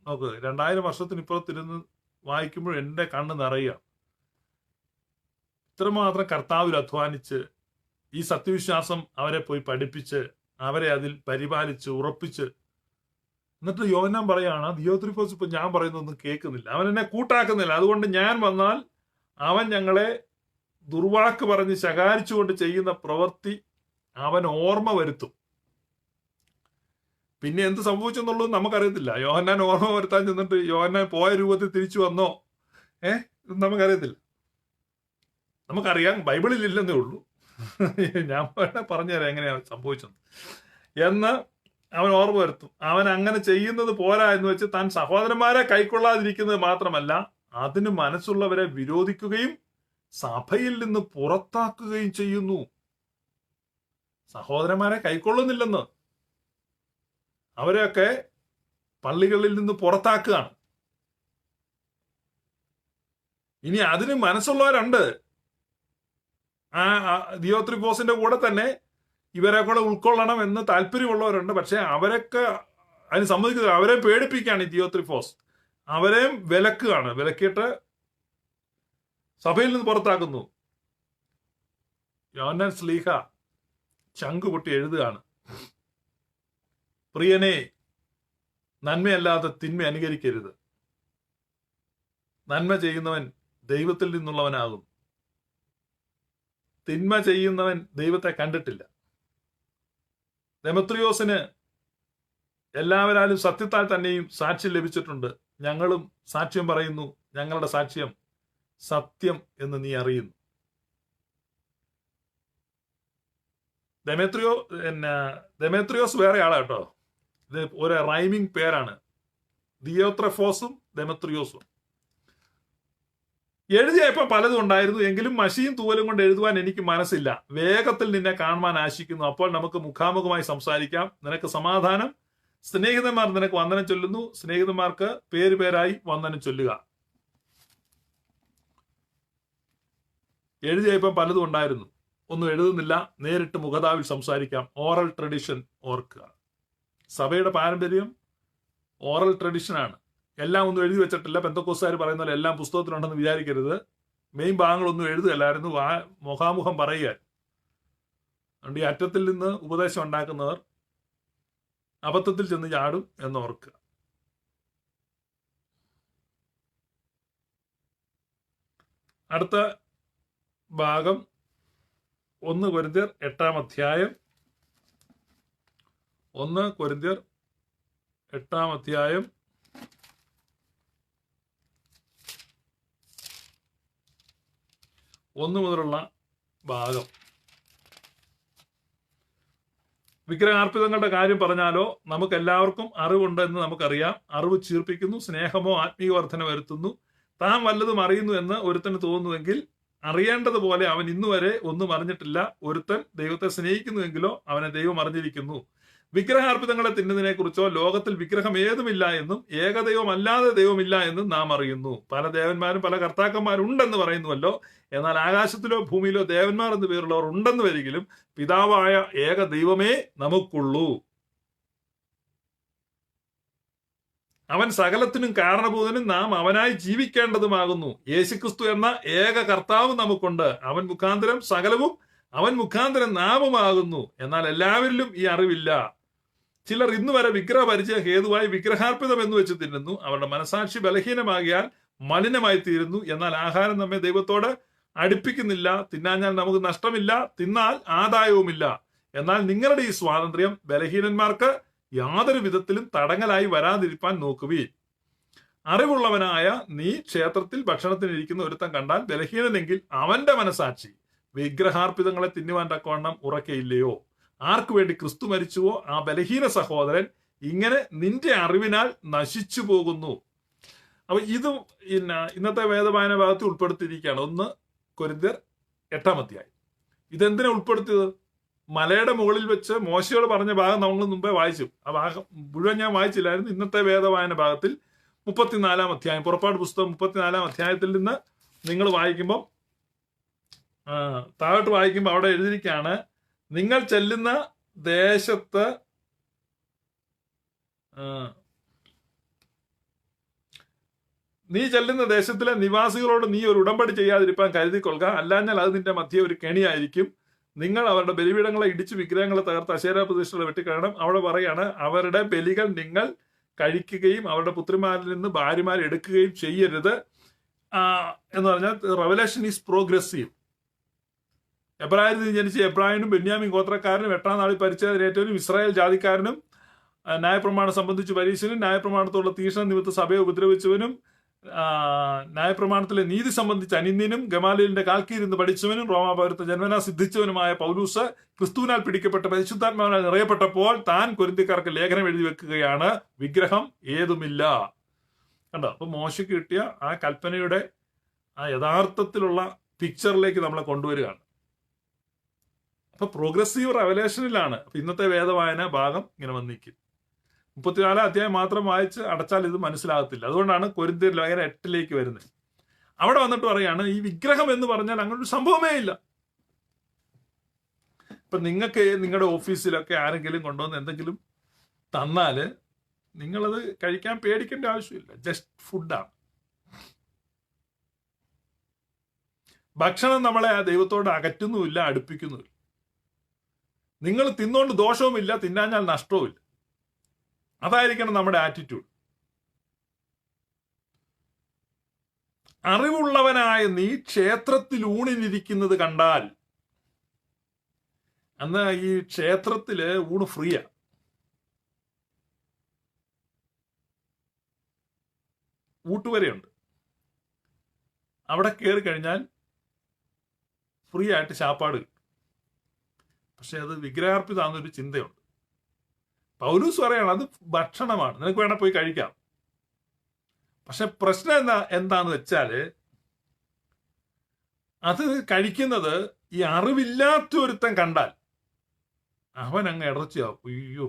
നോക്ക്, 2000 വർഷത്തിനിപ്പുറത്തിരുന്ന് വായിക്കുമ്പോൾ എൻ്റെ കണ്ണ് നിറയുക. ഇത്രമാത്രം കർത്താവിൽ അധ്വാനിച്ച് ഈ സത്യവിശ്വാസം അവരെ പോയി പഠിപ്പിച്ച് അവരെ അതിൽ പരിപാലിച്ച് ഉറപ്പിച്ച്, എന്നിട്ട് യോഹന്നാൻ പറയാണ് ദിയോത്രെഫോസ് ഇപ്പൊ ഞാൻ പറയുന്നൊന്നും കേൾക്കുന്നില്ല, അവൻ എന്നെ കൂട്ടാക്കുന്നില്ല. അതുകൊണ്ട് ഞാൻ വന്നാൽ അവൻ ഞങ്ങളെ ദുർവാക്ക് പറഞ്ഞ് ശകാരിച്ചുകൊണ്ട് ചെയ്യുന്ന പ്രവൃത്തി അവൻ ഓർമ്മ വരുത്തും. പിന്നെ എന്ത് സംഭവിച്ചെന്നുള്ളത് നമുക്കറിയത്തില്ല. യോഹന്നാൻ ഓർമ്മ വരുത്താൻ ചെന്നിട്ട് യോഹന്നാൻ പോയ രൂപത്തിൽ തിരിച്ചു വന്നോ നമുക്കറിയത്തില്ല. നമുക്കറിയാം ബൈബിളിൽ ഇല്ലെന്നേ ഉള്ളൂ. ഞാൻ പറഞ്ഞുതരാം എങ്ങനെയാ സംഭവിച്ചത് എന്ന് അവൻ ഓർമ്മ വരുത്തും. അവൻ അങ്ങനെ ചെയ്യുന്നത് പോരാ എന്ന് വെച്ച് താൻ സഹോദരന്മാരെ കൈക്കൊള്ളാതിരിക്കുന്നത് മാത്രമല്ല, അതിന് മനസ്സുള്ളവരെ വിരോധിക്കുകയും സഭയിൽ നിന്ന് പുറത്താക്കുകയും ചെയ്യുന്നു. സഹോദരന്മാരെ കൈക്കൊള്ളുന്നില്ലെന്ന് അവരെയൊക്കെ പള്ളികളിൽ നിന്ന് പുറത്താക്കുകയാണ്. ഇനി അതിന് മനസ്സുള്ളവരുണ്ട്. ആ ദിയോത്രെഫോസിന്റെ കൂടെ തന്നെ ഇവരെ കൂടെ ഉൾക്കൊള്ളണം എന്ന് താല്പര്യമുള്ളവരുണ്ട്. പക്ഷെ അവരൊക്കെ അതിന് സമ്മതിക്കുക, അവരെ പേടിപ്പിക്കുകയാണ് ഈ ദിയോത്രെഫോസ്. അവരെയും വിലക്കുകയാണ്. വിലക്കിയിട്ട് സഭയിൽ നിന്ന് പുറത്താക്കുന്നു. യോഹന്നാൻ ശ്ലീഹ ചങ്ക് പൊട്ടി എഴുതുകയാണ്, പ്രിയനെ, നന്മയല്ലാതെ തിന്മ അനുകരിക്കരുത്. നന്മ ചെയ്യുന്നവൻ ദൈവത്തിൽ നിന്നുള്ളവനാകും. തിന്മ ചെയ്യുന്നവൻ ദൈവത്തെ കണ്ടിട്ടില്ല. ദെമത്രിയോസിന് എല്ലാവരാലും സത്യത്താൽ തന്നെയും സാക്ഷ്യം ലഭിച്ചിട്ടുണ്ട്. ഞങ്ങളും സാക്ഷ്യം പറയുന്നു, ഞങ്ങളുടെ സാക്ഷ്യം സത്യം എന്ന് നീ അറിയുന്നു. ദെമേത്രിയോസ് വേറെ ആളാട്ടോ. ഇത് ഒരു റൈമിംഗ് പേരാണ്. ദിയോത്രെഫോസും ദെമത്രിയോസും. എഴുതിയപ്പോൾ പലതും ഉണ്ടായിരുന്നു, എങ്കിലും മഷിയും തൂവലും കൊണ്ട് എഴുതുവാൻ എനിക്ക് മനസ്സില്ല. വേഗത്തിൽ നിന്നെ കാണുവാൻ ആശിക്കുന്നു. അപ്പോൾ നമുക്ക് മുഖാമുഖമായി സംസാരിക്കാം. നിനക്ക് സമാധാനം. സ്നേഹിതന്മാർ നിനക്ക് വന്ദനം ചൊല്ലുന്നു. സ്നേഹിതന്മാർക്ക് പേരായി വന്ദനം ചൊല്ലുക. എഴുതിയപ്പം പലതും ഉണ്ടായിരുന്നു, ഒന്നും എഴുതുന്നില്ല, നേരിട്ട് മുഖതാവിൽ സംസാരിക്കാം. ഓറൽ ട്രഡിഷൻ ഓർക്കുക. സഭയുടെ പാരമ്പര്യം ഓറൽ ട്രഡിഷനാണ്. എല്ലാം ഒന്നും എഴുതി വെച്ചിട്ടില്ല. പെന്തക്കോസ്തുകാർ പറയുന്ന പോലെ എല്ലാം പുസ്തകത്തിലുണ്ടെന്ന് വിചാരിക്കരുത്. മെയിൻ ഭാഗങ്ങളൊന്നും എഴുതുകയല്ലായിരുന്നു, മുഖാമുഖം പറയുക. അതുകൊണ്ട് ഈ അറ്റത്തിൽ നിന്ന് ഉപദേശം ഉണ്ടാക്കുന്നവർ അബദ്ധത്തിൽ ചെന്ന് ചാടും എന്നോർക്കുക. അടുത്ത ഭാഗം 1 കൊരിന്ത്യർ 8-ാം അധ്യായം. 1 കൊരിന്ത്യർ 8-ാം അധ്യായം 1 മുതലുള്ള ഭാഗം. വിഗ്രഹാർപ്പിതങ്ങളുടെ കാര്യം പറഞ്ഞാലോ, നമുക്ക് എല്ലാവർക്കും അറിവുണ്ടെന്ന് നമുക്കറിയാം. അറിവ് ചീർപ്പിക്കുന്നു, സ്നേഹമോ ആത്മീയ വർധന വരുത്തുന്നു. താൻ വല്ലതും അറിയുന്നു എന്ന് ഒരുത്തന് തോന്നുന്നുവെങ്കിൽ അറിയേണ്ടതുപോലെ അവൻ ഇന്നുവരെ ഒന്നും അറിഞ്ഞിട്ടില്ല. ഒരുത്തൻ ദൈവത്തെ സ്നേഹിക്കുന്നുവെങ്കിലോ അവനെ ദൈവം അറിഞ്ഞിരിക്കുന്നു. വിഗ്രഹാർപ്പിതങ്ങളെ തിന്നുന്നതിനെ കുറിച്ചോ ലോകത്തിൽ വിഗ്രഹം ഏതുമില്ല എന്നും ഏകദൈവം അല്ലാതെ ദൈവമില്ല എന്നും നാം അറിയുന്നു. പല ദേവന്മാരും പല കർത്താക്കന്മാരും ഉണ്ടെന്ന് പറയുന്നുവല്ലോ. എന്നാൽ ആകാശത്തിലോ ഭൂമിയിലോ ദേവന്മാർ എന്ന് പേരുള്ളവർ ഉണ്ടെന്ന് വരികിലും പിതാവായ ഏക ദൈവമേ നമുക്കുള്ളൂ. അവൻ സകലത്തിനും കാരണഭൂതനും നാം അവനായി ജീവിക്കേണ്ടതുമാകുന്നു. യേശുക്രിസ്തു എന്ന ഏക കർത്താവ് നമുക്കുണ്ട്. അവൻ മുഖാന്തരം സകലവും അവൻ മുഖാന്തരം നാമുമാകുന്നു. എന്നാൽ എല്ലാവരിലും ഈ അറിവില്ല. ചിലർ ഇന്നു വരെ വിഗ്രഹ പരിചയ ഹേതുവായി വിഗ്രഹാർപ്പിതം എന്ന് വെച്ച് തിന്നുന്നു. അവരുടെ മനസാക്ഷി ബലഹീനമാകിയാൽ മലിനമായി തീരുന്നു. എന്നാൽ ആഹാരം നമ്മെ ദൈവത്തോട് അടുപ്പിക്കുന്നില്ല. തിന്നാഞ്ഞാൽ നമുക്ക് നഷ്ടമില്ല, തിന്നാൽ ആദായവുമില്ല. എന്നാൽ നിങ്ങളുടെ ഈ സ്വാതന്ത്ര്യം ബലഹീനന്മാർക്ക് യാതൊരു വിധത്തിലും തടങ്ങലായി വരാതിരിപ്പാൻ നോക്കുവീൻ. അറിവുള്ളവനായ നീ ക്ഷേത്രത്തിൽ ഭക്ഷണത്തിന് ഇരിക്കുന്ന ഒരുത്തൻ കണ്ടാൽ ബലഹീനനെങ്കിൽ അവന്റെ മനസാക്ഷി വിഗ്രഹാർപ്പിതങ്ങളെ തിന്നുവാൻ തക്കവണ്ണം ഉറക്കയില്ലയോ? ആർക്കു വേണ്ടി ക്രിസ്തു മരിച്ചുവോ ആ ബലഹീന സഹോദരൻ ഇങ്ങനെ നിന്റെ അറിവിനാൽ നശിച്ചു പോകുന്നു. അപ്പൊ ഇത് ഇന്നത്തെ വേദവായന ഭാഗത്ത് ഉൾപ്പെടുത്തിയിരിക്കുകയാണ്. 1 കൊരിന്ത്യർ 8-ാം അധ്യായം. ഇതെന്തിനാ ഉൾപ്പെടുത്തിയത്? മലയുടെ മുകളിൽ വെച്ച് മോശയോട് പറഞ്ഞ ഭാഗം നമ്മൾ മുമ്പേ വായിച്ചു. ആ ഭാഗം മുഴുവൻ ഞാൻ വായിച്ചില്ലായിരുന്നു. ഇന്നത്തെ വേദവായന ഭാഗത്തിൽ 34-ാം അധ്യായം, പുറപ്പാട് പുസ്തകം 34-ാം അധ്യായത്തിൽ നിന്ന് നിങ്ങൾ വായിക്കുമ്പോൾ താഴോട്ട് വായിക്കുമ്പോൾ അവിടെ എഴുതിയിരിക്കുകയാണ്, നിങ്ങൾ ചെല്ലുന്ന ദേശത്ത് നീ ചെല്ലുന്ന ദേശത്തിലെ നിവാസികളോട് നീ ഒരു ഉടമ്പടി ചെയ്യാതിരിക്കാൻ കരുതിക്കൊള്ളുക. അല്ലാഞ്ഞാൽ അത് നിന്റെ മധ്യേ ഒരു കെണിയായിരിക്കും. നിങ്ങൾ അവരുടെ ബലിപീഠങ്ങളെ ഇടിച്ച് വിഗ്രഹങ്ങളെ തകർത്ത് അശേരാ പ്രതിഷ്ഠകളെ വെട്ടിക്കളയണം. അവിടെ പറയാണ്, അവരുടെ ബലികൾ നിങ്ങൾ കഴിക്കുകയും അവരുടെ പുത്രിമാരിൽ നിന്ന് ഭാര്യമാരെ എടുക്കുകയും ചെയ്യരുത് എന്ന് പറഞ്ഞാൽ റെവലേഷൻ ഈസ് പ്രോഗ്രസീവ്. എബ്രായത്തിൽ ജനിച്ച എബ്രായനും ബെന്യാമിൻ ഗോത്രക്കാരനും 8-ാം നാളിൽ പരിച്ഛേദനേറ്റവനും ഇസ്രായേൽ ജാതിക്കാരനും ന്യായപ്രമാണം സംബന്ധിച്ച് പരീക്ഷനും ന്യായപ്രമാണത്തോടുള്ള തീഷ്ണ നിമിത്ത സഭയെ ഉപദ്രവിച്ചവനും ന്യായപ്രമാണത്തിലെ നീതി സംബന്ധിച്ച് അനിന്യനും ഗമാലിയലിന്റെ കാൽക്കീരുന്ന് പഠിച്ചവനും റോമാപൗരത്വ ജന്മനാ സിദ്ധിച്ചവനുമായ പൗലൂസ് ക്രിസ്തുവിനാൽ പിടിക്കപ്പെട്ട പരിശുദ്ധാത്മാവിനാൽ നിറയപ്പെട്ടപ്പോൾ താൻ കൊരിന്ത്യക്കാർക്ക് ലേഖനം എഴുതി വെക്കുകയാണ്, വിഗ്രഹം ഏതുമില്ല. കണ്ടോ? അപ്പൊ മോശയ്ക്ക് കിട്ടിയ ആ കൽപ്പനയുടെ ആ യഥാർത്ഥത്തിലുള്ള പിക്ചറിലേക്ക് നമ്മളെ കൊണ്ടുവരികയാണ്. അപ്പൊ പ്രോഗ്രസീവ് റെവലേഷനിലാണ് ഇന്നത്തെ വേദവായന ഭാഗം ഇങ്ങനെ വന്നിരിക്കും. 34-ാം അധ്യായം മാത്രം വായിച്ച് അടച്ചാൽ ഇത് മനസ്സിലാകത്തില്ല. അതുകൊണ്ടാണ് കൊരിന്ത്യർ ലേഖനം 8-ലേക്ക് വരുന്നത്. അവിടെ വന്നിട്ട് പറയാണ്, ഈ വിഗ്രഹം എന്ന് പറഞ്ഞാൽ അങ്ങനെ ഒരു സംഭവമേ ഇല്ല. ഇപ്പൊ നിങ്ങൾക്ക് നിങ്ങളുടെ ഓഫീസിലൊക്കെ ആരെങ്കിലും കൊണ്ടുവന്ന് എന്തെങ്കിലും തന്നാല് നിങ്ങളത് കഴിക്കാൻ പേടിക്കേണ്ട ആവശ്യമില്ല. ജസ്റ്റ് ഫുഡാണ്. ഭക്ഷണം നമ്മളെ ദൈവത്തോട് അകറ്റുന്നുമില്ല, അടുപ്പിക്കുന്നുമില്ല. നിങ്ങൾ തിന്നോണ്ട് ദോഷവുമില്ല, തിന്നാഞ്ഞാൽ നഷ്ടവുമില്ല. അതായിരിക്കണം നമ്മുടെ ആറ്റിറ്റ്യൂഡ്. അറിവുള്ളവനായ നീ ക്ഷേത്രത്തിൽ ഊണിനിരിക്കുന്നത് കണ്ടാൽ, അന്ന് ഈ ക്ഷേത്രത്തില് ഊണ് ഫ്രീയാ. ഊട്ടുവരെയുണ്ട്. അവിടെ കയറി കഴിഞ്ഞാൽ ഫ്രീ ആയിട്ട് ശാപ്പാട് കിട്ടും. പക്ഷെ അത് വിഗ്രഹാർപ്പിതാന്നൊരു ചിന്തയുണ്ട്. പൗലൂസ് പറയാണ്, അത് ഭക്ഷണമാണ്, നിനക്ക് വേണേ പോയി കഴിക്കാം. പക്ഷെ പ്രശ്നം എന്താന്ന് വെച്ചാല് അത് കഴിക്കുന്നത് ഈ അറിവില്ലാത്തൊരുത്തൻ കണ്ടാൽ അവൻ അങ്ങ് ഇടർച്ചയാവും. അയ്യോ,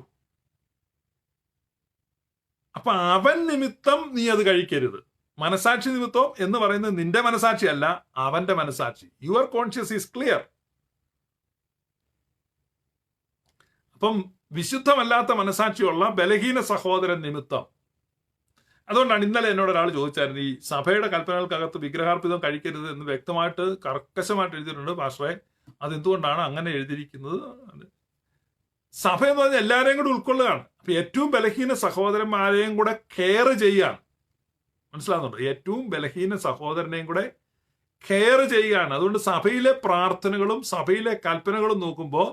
അപ്പൊ അവൻ നിമിത്തം നീ അത് കഴിക്കരുത്. മനസാക്ഷി നിമിത്തം എന്ന് പറയുന്നത് നിന്റെ മനസാക്ഷി അല്ല, അവന്റെ മനസാക്ഷി. Your conscious is clear. അപ്പം വിശുദ്ധമല്ലാത്ത മനസാക്ഷിയുള്ള ബലഹീന സഹോദരൻ നിമിത്തം. അതുകൊണ്ടാണ് ഇന്നലെ എന്നോട് ഒരാൾ ചോദിച്ചായിരുന്നു, ഈ സഭയുടെ കൽപ്പനകൾക്കകത്ത് വിഗ്രഹാർപ്പിതം കഴിക്കരുത് എന്ന് വ്യക്തമായിട്ട് കർക്കശമായിട്ട് എഴുതിയിട്ടുണ്ട് പാസ്റ്ററെ, അതെന്തുകൊണ്ടാണ് അങ്ങനെ എഴുതിയിരിക്കുന്നത്? സഭ എന്ന് പറഞ്ഞാൽ എല്ലാവരെയും കൂടെ ഉൾക്കൊള്ളുകയാണ്. അപ്പൊ ഏറ്റവും ബലഹീന സഹോദരന്മാരെയും കൂടെ കെയർ ചെയ്യുകയാണ്. മനസ്സിലാകുന്നുണ്ടോ? ഏറ്റവും ബലഹീന സഹോദരനെയും കൂടെ കെയർ ചെയ്യുകയാണ്. അതുകൊണ്ട് സഭയിലെ പ്രാർത്ഥനകളും സഭയിലെ കൽപ്പനകളും നോക്കുമ്പോൾ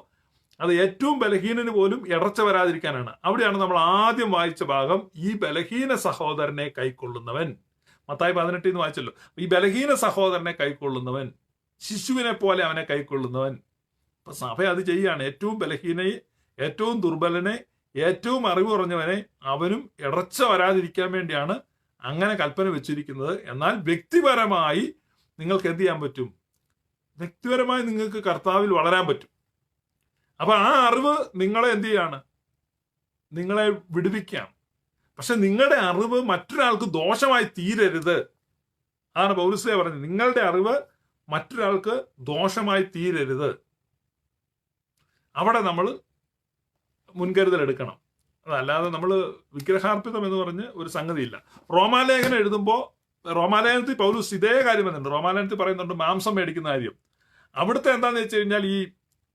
അത് ഏറ്റവും ബലഹീനന് പോലും ഇടർച്ച വരാതിരിക്കാനാണ്. അവിടെയാണ് നമ്മൾ ആദ്യം വായിച്ച ഭാഗം, ഈ ബലഹീന സഹോദരനെ കൈക്കൊള്ളുന്നവൻ. മത്തായി 18 വായിച്ചല്ലോ. ഈ ബലഹീന സഹോദരനെ കൈക്കൊള്ളുന്നവൻ, ശിശുവിനെ പോലെ അവനെ കൈക്കൊള്ളുന്നവൻ. അപ്പൊ സഭ അത് ചെയ്യുകയാണ്. ഏറ്റവും ബലഹീനയെ, ഏറ്റവും ദുർബലനെ, ഏറ്റവും അറിവ് കുറഞ്ഞവനെ അവനും ഇടർച്ച വരാതിരിക്കാൻ വേണ്ടിയാണ് അങ്ങനെ കൽപ്പന വെച്ചിരിക്കുന്നത്. എന്നാൽ വ്യക്തിപരമായി നിങ്ങൾക്ക് എന്ത് ചെയ്യാൻ പറ്റും? വ്യക്തിപരമായി നിങ്ങൾക്ക് കർത്താവിൽ വളരാൻ പറ്റും. അപ്പൊ ആ അറിവ് നിങ്ങളെ എന്ത് ചെയ്യാണ്? നിങ്ങളെ വിടുവിക്കാം. പക്ഷെ നിങ്ങളുടെ അറിവ് മറ്റൊരാൾക്ക് ദോഷമായി തീരരുത്. അതാണ് പൗലോസ് പറഞ്ഞത്, നിങ്ങളുടെ അറിവ് മറ്റൊരാൾക്ക് ദോഷമായി തീരരുത്. അവിടെ നമ്മൾ മുൻകരുതൽ എടുക്കണം. അതല്ലാതെ നമ്മൾ വിഗ്രഹാർപ്പിതം എന്ന് പറഞ്ഞ് ഒരു സംഗതിയില്ല. റോമാലേഖനം എഴുതുമ്പോൾ റോമാലേഖനത്തിൽ പൗലോസ് ഇതേ കാര്യം വന്നിട്ടുണ്ട്. റോമാലേഖനത്തിൽ പറയുന്നുണ്ട് മാംസം മേടിക്കുന്ന കാര്യം. അവിടുത്തെ എന്താന്ന് വെച്ച് കഴിഞ്ഞാൽ ഈ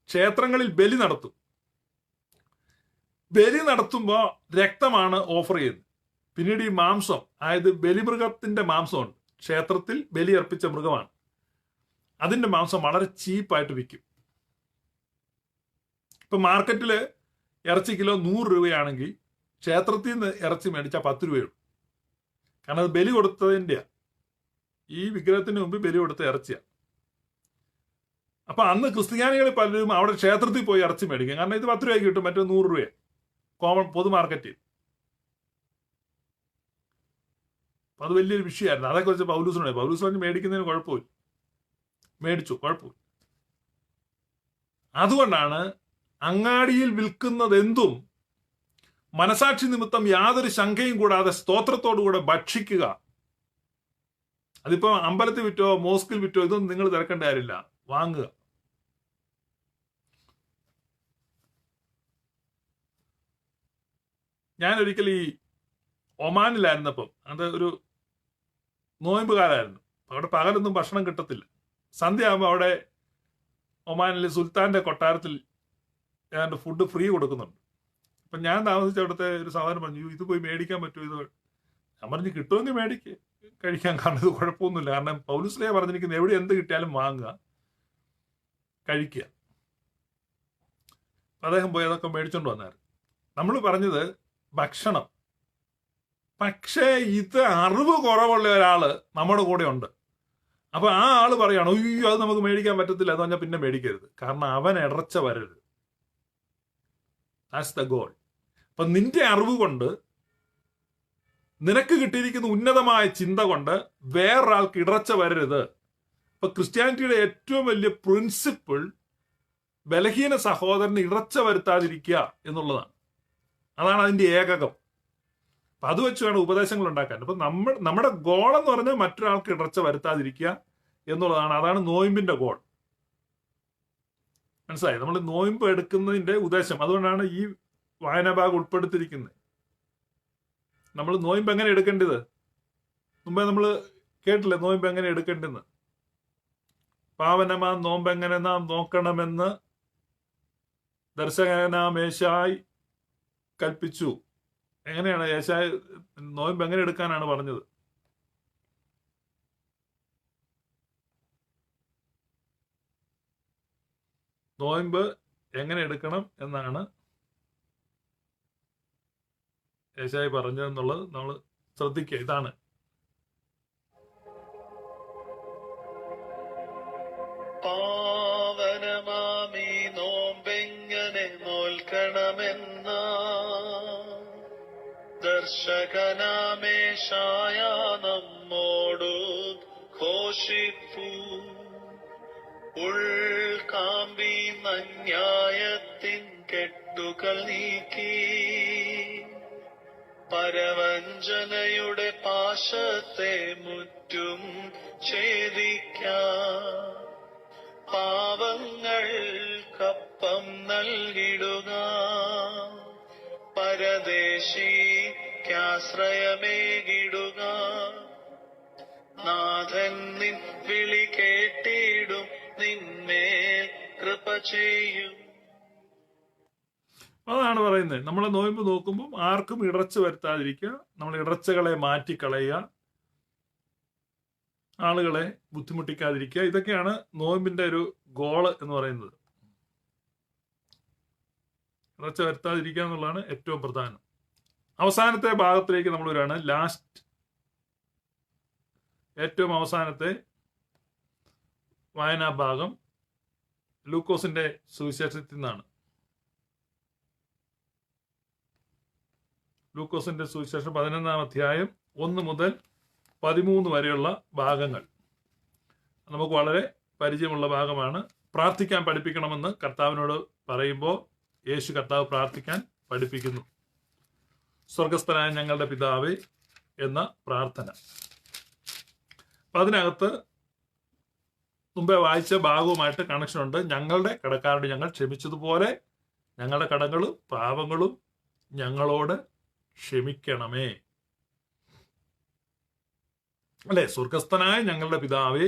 ക്ഷേത്രങ്ങളിൽ ബലി നടത്തും. ബലി നടത്തുമ്പോൾ രക്തമാണ് ഓഫർ ചെയ്യുന്നത്. പിന്നീട് ഈ മാംസം, അതായത് ബലിമൃഗത്തിന്റെ മാംസമുണ്ട്, ക്ഷേത്രത്തിൽ ബലി അർപ്പിച്ച മൃഗമാണ്, അതിന്റെ മാംസം വളരെ ചീപ്പായിട്ട് വിൽക്കും. ഇപ്പൊ മാർക്കറ്റില് ഇറച്ചി കിലോ 100 രൂപയാണെങ്കിൽ ക്ഷേത്രത്തിൽ നിന്ന് ഇറച്ചി മേടിച്ചാൽ 10 രൂപയുള്ളൂ. കാരണം അത് ബലി കൊടുത്തതിൻ്റെയാ, ഈ വിഗ്രഹത്തിന് മുമ്പ് ബലി കൊടുത്ത ഇറച്ചിയാണ്. അപ്പൊ അന്ന് ക്രിസ്ത്യാനികൾ പലരും അവിടെ ക്ഷേത്രത്തിൽ പോയി ഇറച്ചി മേടിക്കും. കാരണം ഇത് 10 രൂപയ്ക്ക് കിട്ടും, മറ്റേ 100 രൂപ കോമൺ പൊതു മാർക്കറ്റിൽ. അപ്പൊ അത് വലിയൊരു വിഷയമായിരുന്നു. അതേക്കുറിച്ച് പൗലോസ് പറഞ്ഞ് മേടിക്കുന്നതിന് കുഴപ്പമില്ല, മേടിച്ചു, കുഴപ്പമില്ല. അതുകൊണ്ടാണ് അങ്ങാടിയിൽ വിൽക്കുന്നത് എന്തും മനസാക്ഷി നിമിത്തം യാതൊരു ശങ്കയും കൂടാതെ സ്തോത്രത്തോടുകൂടെ ഭക്ഷിക്കുക. അതിപ്പോ അമ്പലത്തിൽ വിറ്റോ മോസ്കിൽ വിറ്റോ ഇതൊന്നും നിങ്ങൾ തിരക്കേണ്ട കാര്യമില്ല, വാങ്ങുക. ഞാൻ ഒരിക്കൽ ഈ ഒമാനിലായിരുന്നപ്പം, അത് ഒരു നോയമ്പുകാരായിരുന്നു. അവിടെ പകലൊന്നും ഭക്ഷണം കിട്ടത്തില്ല. സന്ധ്യ ആകുമ്പോൾ അവിടെ ഒമാനിലെ സുൽത്താന്റെ കൊട്ടാരത്തിൽ ഏതാണ്ട് ഫുഡ് ഫ്രീ കൊടുക്കുന്നുണ്ട്. അപ്പം ഞാൻ താമസിച്ച അവിടുത്തെ ഒരു സഹോദരൻ പറഞ്ഞു, ഇത് പോയി മേടിക്കാൻ പറ്റുമോ? ഇത് ഞാൻ പറഞ്ഞു, കിട്ടുമെങ്കിൽ കഴിക്കാൻ, കാരണം ഇത് കുഴപ്പമൊന്നുമില്ല. കാരണം പൗലോസ്ലീഹ പറഞ്ഞിരിക്കുന്നത് എവിടെ എന്ത് കിട്ടിയാലും വാങ്ങുക, കഴിക്കുക. അദ്ദേഹം പോയി അതൊക്കെ മേടിച്ചോണ്ട് വന്നായിരുന്നു. നമ്മൾ പറഞ്ഞത് ഭക്ഷണം. പക്ഷേ ഇത് അറിവ് കുറവുള്ള ഒരാള് നമ്മുടെ കൂടെ ഉണ്ട്. അപ്പൊ ആ ആള് പറയാണ്, അയ്യോ അത് നമുക്ക് മേടിക്കാൻ പറ്റത്തില്ല, അത് പറഞ്ഞാൽ പിന്നെ മേടിക്കരുത്. കാരണം അവൻ ഇടർച്ച വരരുത്. That's the goal. അപ്പൊ നിന്റെ അറിവ് കൊണ്ട്, നിനക്ക് കിട്ടിയിരിക്കുന്ന ഉന്നതമായ ചിന്ത കൊണ്ട് വേറൊരാൾക്ക് ഇടർച്ച വരരുത്. അപ്പൊ ക്രിസ്ത്യാനിറ്റിയുടെ ഏറ്റവും വലിയ പ്രിൻസിപ്പിൾ ബലഹീന സഹോദരന് ഇടർച്ച വരുത്താതിരിക്കുക എന്നുള്ളതാണ്. അതാണ് അതിന്റെ ഏകകം. അപ്പൊ അത് വെച്ച് വേണം ഉപദേശങ്ങൾ ഉണ്ടാക്കാൻ. അപ്പൊ നമ്മുടെ ഗോൾ എന്ന് പറഞ്ഞാൽ മറ്റൊരാൾക്ക് ഇടർച്ച വരുത്താതിരിക്കുക എന്നുള്ളതാണ്. അതാണ് നോയമ്പിന്റെ ഗോൾ. മനസ്സിലായി? നമ്മൾ നോയമ്പ് എടുക്കുന്നതിന്റെ ഉദ്ദേശം അതുകൊണ്ടാണ് ഈ വായനാഭാഗം ഉൾപ്പെടുത്തിയിരിക്കുന്നത്. നമ്മൾ നോയമ്പ് എങ്ങനെ എടുക്കേണ്ടത് മുമ്പേ നമ്മൾ കേട്ടില്ലേ? നോയമ്പ് എങ്ങനെ എടുക്കേണ്ടെന്ന്. പാവനമാ നോമ്പ് എങ്ങനെ നാം നോക്കണമെന്ന് ദർശകനാം യേശായി കൽപ്പിച്ചു. എങ്ങനെയാണ് യേശായി നോയമ്പ് എങ്ങനെ എടുക്കാനാണ് പറഞ്ഞത്? നോയമ്പ് എങ്ങനെ എടുക്കണം എന്നാണ് യേശായി പറഞ്ഞതെന്നുള്ളത് നമ്മൾ ശ്രദ്ധിക്കുക. ഇതാണ് പാവനമാമീ നോമ്പെങ്ങനെ നോൽക്കണമെന്ന ദർശകനാമേശായ നമ്മോടു ഘോഷിപ്പൂ. ഉൾക്കാമ്പി അന്യായത്തിൻ കെട്ടുകൾ നീക്കി പരവഞ്ചനയുടെ പാശത്തെ മുറ്റും ഛേദിക്കാം. പാവങ്ങൾക്കപ്പം നൽകിടുക, പരദേശിക്കാശ്രയമേകിടുക. നാഥൻ നിൻ വിളി കേട്ടിടും, നിന്മേൽ കൃപ ചെയ്യും. അതാണ് പറയുന്നത്. നമ്മളെ നോയമ്പ് നോക്കുമ്പോൾ ആർക്കും ഇടർച്ച വരുത്താതിരിക്കുക, നമ്മൾ ഇടർച്ചകളെ മാറ്റിക്കളയുക, ആളുകളെ ബുദ്ധിമുട്ടിക്കാതിരിക്കുക. ഇതൊക്കെയാണ് നോയമ്പിന്റെ ഒരു ഗോള് എന്ന് പറയുന്നത്. ഇടർച്ച വരുത്താതിരിക്കുക എന്നുള്ളതാണ് ഏറ്റവും പ്രധാനം. അവസാനത്തെ ഭാഗത്തിലേക്ക് നമ്മൾ വരികയാണ്. ഏറ്റവും അവസാനത്തെ വായനാ ഭാഗം ലൂക്കോസിന്റെ സുവിശേഷത്തിൽ നിന്നാണ്. ലൂക്കോസിന്റെ സുവിശേഷം 11-ാം അധ്യായം 1 മുതൽ 13 വരെയുള്ള ഭാഗങ്ങൾ നമുക്ക് വളരെ പരിചയമുള്ള ഭാഗമാണ്. പ്രാർത്ഥിക്കാൻ പഠിപ്പിക്കണമെന്ന് കർത്താവിനോട് പറയുമ്പോൾ യേശു കർത്താവ് പ്രാർത്ഥിക്കാൻ പഠിപ്പിക്കുന്നു. സ്വർഗസ്ഥനായ ഞങ്ങളുടെ പിതാവേ എന്ന പ്രാർത്ഥന. അപ്പൊ അതിനകത്ത് മുമ്പേ വായിച്ച ഭാഗവുമായിട്ട് കണക്ഷൻ ഉണ്ട്. ഞങ്ങളുടെ കടക്കാരോട് ഞങ്ങൾ ക്ഷമിച്ചതുപോലെ ഞങ്ങളുടെ കടങ്ങളും പാപങ്ങളും ഞങ്ങളോട് ക്ഷമിക്കണമേ. അല്ലെ, സ്വർഗസ്ഥനായ ഞങ്ങളുടെ പിതാവേ,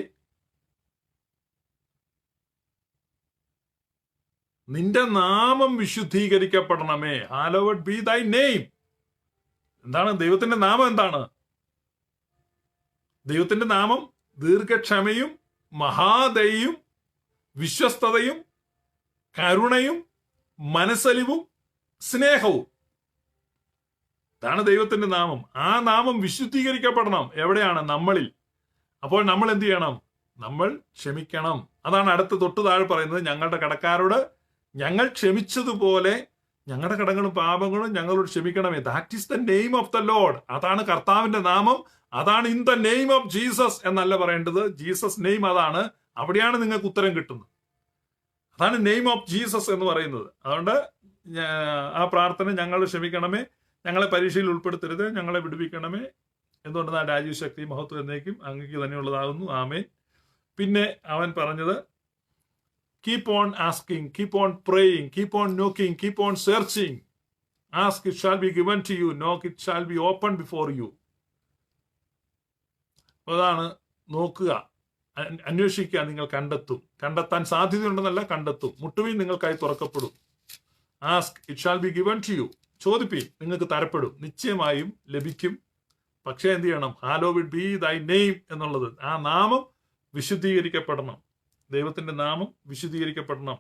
നിന്റെ നാമം വിശുദ്ധീകരിക്കപ്പെടണമേ. ഹാലോവഡ് ബി ദൈ നെയിം. എന്താണ് ദൈവത്തിന്റെ നാമം? എന്താണ് ദൈവത്തിന്റെ നാമം? ദീർഘക്ഷമയും മഹാദയയും വിശ്വസ്തതയും കരുണയും മനസ്സലിവും സ്നേഹവും. ഇതാണ് ദൈവത്തിന്റെ നാമം. ആ നാമം വിശുദ്ധീകരിക്കപ്പെടണം. എവിടെയാണ്? നമ്മളിൽ. അപ്പോൾ നമ്മൾ എന്ത് ചെയ്യണം? നമ്മൾ ക്ഷമിക്കണം. അതാണ് അടുത്ത തൊട്ടു താഴെ പറയുന്നത്. ഞങ്ങളുടെ കടക്കാരോട് ഞങ്ങൾ ക്ഷമിച്ചതുപോലെ ഞങ്ങളുടെ കടങ്ങളും പാപങ്ങളും ഞങ്ങളോട് ക്ഷമിക്കണമേ. That is the name of the Lord. അതാണ് കർത്താവിന്റെ നാമം. അതാണ് in the name of Jesus എന്നല്ല പറയേണ്ടത്. ജീസസ് നെയിം അതാണ്. അവിടെയാണ് നിങ്ങൾക്ക് ഉത്തരം കിട്ടുന്നത്. അതാണ് നെയിം ഓഫ് ജീസസ് എന്ന് പറയുന്നത്. അതുകൊണ്ട് ആ പ്രാർത്ഥന, ഞങ്ങൾ ക്ഷമിക്കണമേ, ഞങ്ങളെ പരീക്ഷയിൽ ഉൾപ്പെടുത്തരുത്, ഞങ്ങളെ വിടുവിക്കണമേ. എന്തുകൊണ്ടെന്നാൽ രാജ്യവും ശക്തി മഹത്വം എന്നേക്കും അങ്ങേക്ക് തന്നെയുള്ളതാകുന്നു. ആമേൻ. പിന്നെ അവൻ പറഞ്ഞത്, keep on asking, keep on praying, keep on knocking, keep on searching. Ask, it shall be given to you. Knock, it shall be open before you. അതാണ് നോക്കുക, അന്വേഷിക്കുക, നിങ്ങൾ കണ്ടെത്തും. കണ്ടെത്താൻ സാധ്യതയുണ്ടെന്നല്ല, കണ്ടെത്തും. മുട്ടുവിൻ, നിങ്ങൾക്കായി തുറക്കപ്പെടും. Ask, it shall be given to you. ചോദിപ്പീൻ, നിങ്ങൾക്ക് തരപ്പെടും. നിശ്ചയമായും ലഭിക്കും. പക്ഷേ എന്ത് ചെയ്യണം? ഹാലോവിഡ് ബി ദൈ നെയിം എന്നുള്ളത്, ആ നാമം വിശുദ്ധീകരിക്കപ്പെടണം. ദൈവത്തിന്റെ നാമം വിശുദ്ധീകരിക്കപ്പെടണം.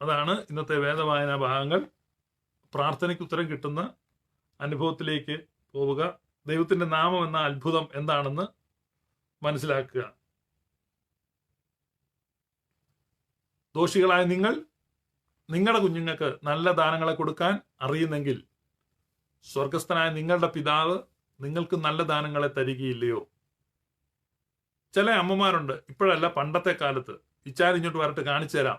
അതാണ് ഇന്നത്തെ വേദവായനാ ഭാഗങ്ങൾ. പ്രാർത്ഥനയ്ക്ക് ഉത്തരം കിട്ടുന്ന അനുഭവത്തിലേക്ക് പോവുക. ദൈവത്തിന്റെ നാമം എന്ന അത്ഭുതം എന്താണെന്ന് മനസ്സിലാക്കുക. ദോഷികളായ നിങ്ങൾ നിങ്ങളുടെ കുഞ്ഞുങ്ങൾക്ക് നല്ല ദാനങ്ങളെ കൊടുക്കാൻ അറിയുന്നെങ്കിൽ സ്വർഗസ്ഥനായ നിങ്ങളുടെ പിതാവ് നിങ്ങൾക്ക് നല്ല ദാനങ്ങളെ തരികയില്ലയോ? ചില അമ്മമാരുണ്ട്, ഇപ്പോഴല്ല പണ്ടത്തെ കാലത്ത്. ഇച്ചാൻ ഇങ്ങോട്ട് വരട്ട് കാണിച്ചു തരാം.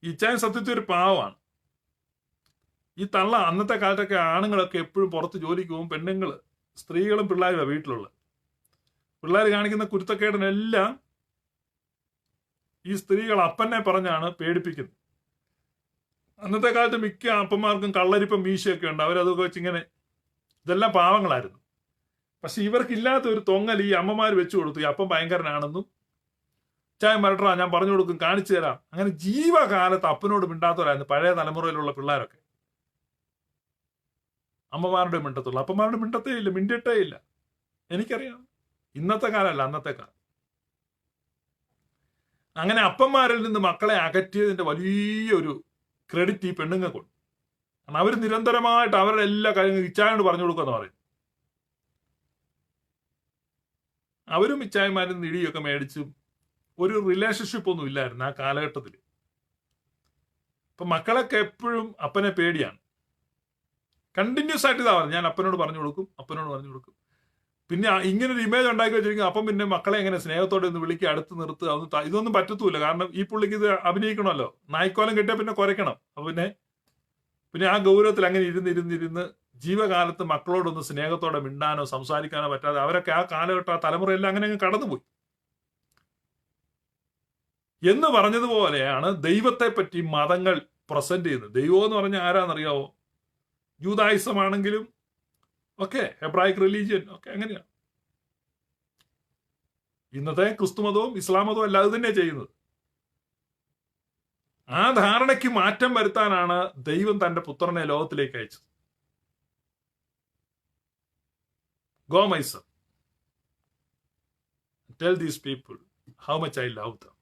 ഇച്ചാൻ സത്യത്തിൽ ഒരു പാവമാണ്. ഈ തള്ള, അന്നത്തെ കാലത്തൊക്കെ ആണുങ്ങളൊക്കെ എപ്പോഴും പുറത്ത് ജോലിക്ക് പോകും. പെണ്ണുങ്ങള്, സ്ത്രീകളും പിള്ളേരുമാണ് വീട്ടിലുള്ള. പിള്ളേർ കാണിക്കുന്ന കുരുത്തക്കേടിനെല്ലാം ഈ സ്ത്രീകൾ അപ്പനെ പറഞ്ഞാണ് പേടിപ്പിക്കുന്നത്. അന്നത്തെ കാലത്ത് മിക്ക അപ്പന്മാർക്കും കള്ളരിപ്പം മീശയൊക്കെ ഉണ്ട്. അവരതൊക്കെ വെച്ച് ഇങ്ങനെ, ഇതെല്ലാം പാവങ്ങളായിരുന്നു. പക്ഷെ ഇവർക്കില്ലാത്ത ഒരു തൊങ്ങൽ ഈ അമ്മമാർ വെച്ചു കൊടുത്തു. ഈ അപ്പം ഭയങ്കരനാണെന്നും, ചായ മരട്ടാ ഞാൻ പറഞ്ഞു കൊടുക്കും, കാണിച്ചു തരാം. അങ്ങനെ ജീവകാലത്ത് അപ്പനോട് മിണ്ടാത്തവരായിരുന്നു പഴയ തലമുറയിലുള്ള പിള്ളേരൊക്കെ. അമ്മമാരുടെ മിണ്ടത്തുള്ളൂ, അപ്പന്മാരുടെ മിണ്ടത്തേ ഇല്ല, മിണ്ടിയിട്ടേ ഇല്ല. എനിക്കറിയാം, ഇന്നത്തെ കാലമല്ല, അന്നത്തെ കാലം. അങ്ങനെ അപ്പന്മാരിൽ നിന്ന് മക്കളെ അകറ്റിയതിന്റെ വലിയൊരു ക്രെഡിറ്റ് ഈ പെണ്ണുങ്ങൾക്കുണ്ട്. കാരണം അവർ നിരന്തരമായിട്ട് അവരുടെ എല്ലാ കാര്യങ്ങളും ഇച്ചായോട് പറഞ്ഞു കൊടുക്കുമെന്ന് പറയും. അവരും ഇച്ചായന്മാരിൽ നിന്ന് ഇടിയൊക്കെ മേടിച്ചും ഒരു റിലേഷൻഷിപ്പ് ഒന്നും ഇല്ലായിരുന്നു ആ കാലഘട്ടത്തിൽ. ഇപ്പൊ മക്കളൊക്കെ എപ്പോഴും അപ്പനെ പേടിയാണ്. കണ്ടിന്യൂസ് ആയിട്ട് ഇതാ പറഞ്ഞു, ഞാൻ അപ്പനോട് പറഞ്ഞു കൊടുക്കും, അപ്പനോട് പറഞ്ഞു കൊടുക്കും. പിന്നെ ഇങ്ങനൊരു ഇമേജ് ഉണ്ടാക്കി വെച്ചിരിക്കും. അപ്പം പിന്നെ മക്കളെ എങ്ങനെ സ്നേഹത്തോടെ ഒന്ന് വിളിക്കുക, അടുത്ത് നിർത്തുക, ഇതൊന്നും പറ്റത്തൂല്ല. കാരണം ഈ പുള്ളിക്ക് ഇത് അഭിനയിക്കണമല്ലോ. നായ്ക്കോലം കിട്ടിയാൽ പിന്നെ കുരയ്ക്കണം. അപ്പൊ പിന്നെ ആ ഗൗരവത്തിൽ അങ്ങനെ ഇരുന്നിരുന്നിരുന്ന് ജീവകാലത്ത് മക്കളോടൊന്ന് സ്നേഹത്തോടെ മിണ്ടാനോ സംസാരിക്കാനോ പറ്റാതെ അവരൊക്കെ ആ കാലഘട്ടം ആ തലമുറയെല്ലാം അങ്ങനെ അങ്ങ് കടന്നുപോയി എന്ന് പറഞ്ഞതുപോലെയാണ് ദൈവത്തെ പറ്റി മതങ്ങൾ പ്രസന്റ് ചെയ്യുന്നത്. ദൈവം എന്ന് പറഞ്ഞാൽ ആരാന്നറിയാവോ? യൂദായിസം ആണെങ്കിലും ഒക്കെ ഹെബ്രായിക് റിലീജിയൻ ഒക്കെ അങ്ങനെയാണ്. ഇന്നത്തെ ക്രിസ്തു മതവും ഇസ്ലാം മതവും അല്ലാതെ തന്നെ ചെയ്യുന്നത്. ആ ധാരണയ്ക്ക് മാറ്റം വരുത്താനാണ് ദൈവം തന്റെ പുത്രനെ ലോകത്തിലേക്ക് അയച്ചത്. Go my son, tell these people how much I love them.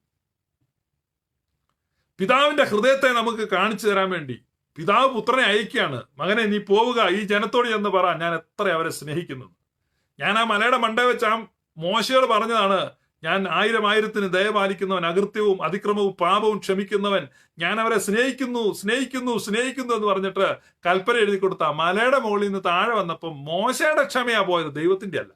പിതാവിന്റെ ഹൃദയത്തെ നമുക്ക് കാണിച്ചു തരാൻ വേണ്ടി പിതാവ് പുത്രനെ അയക്കുകയാണ്. മകനെ, നീ പോവുക, ഈ ജനത്തോട് ചെന്ന് പറ ഞാൻ എത്ര അവരെ സ്നേഹിക്കുന്നു. ഞാൻ ആ മലയുടെ മണ്ടേ വെച്ച് ആ മോശയോട് പറഞ്ഞതാണ്, ഞാൻ 1000 ദയപാലിക്കുന്നവൻ, അകൃത്യവും അതിക്രമവും പാപവും ക്ഷമിക്കുന്നവൻ, ഞാൻ അവരെ സ്നേഹിക്കുന്നു സ്നേഹിക്കുന്നു സ്നേഹിക്കുന്നു എന്ന് പറഞ്ഞിട്ട് കൽപ്പന എഴുതി കൊടുത്ത മലയുടെ മുകളിൽ നിന്ന് താഴെ വന്നപ്പോൾ മോശയുടെ ക്ഷമയാ പോയത്, ദൈവത്തിന്റെ അല്ല.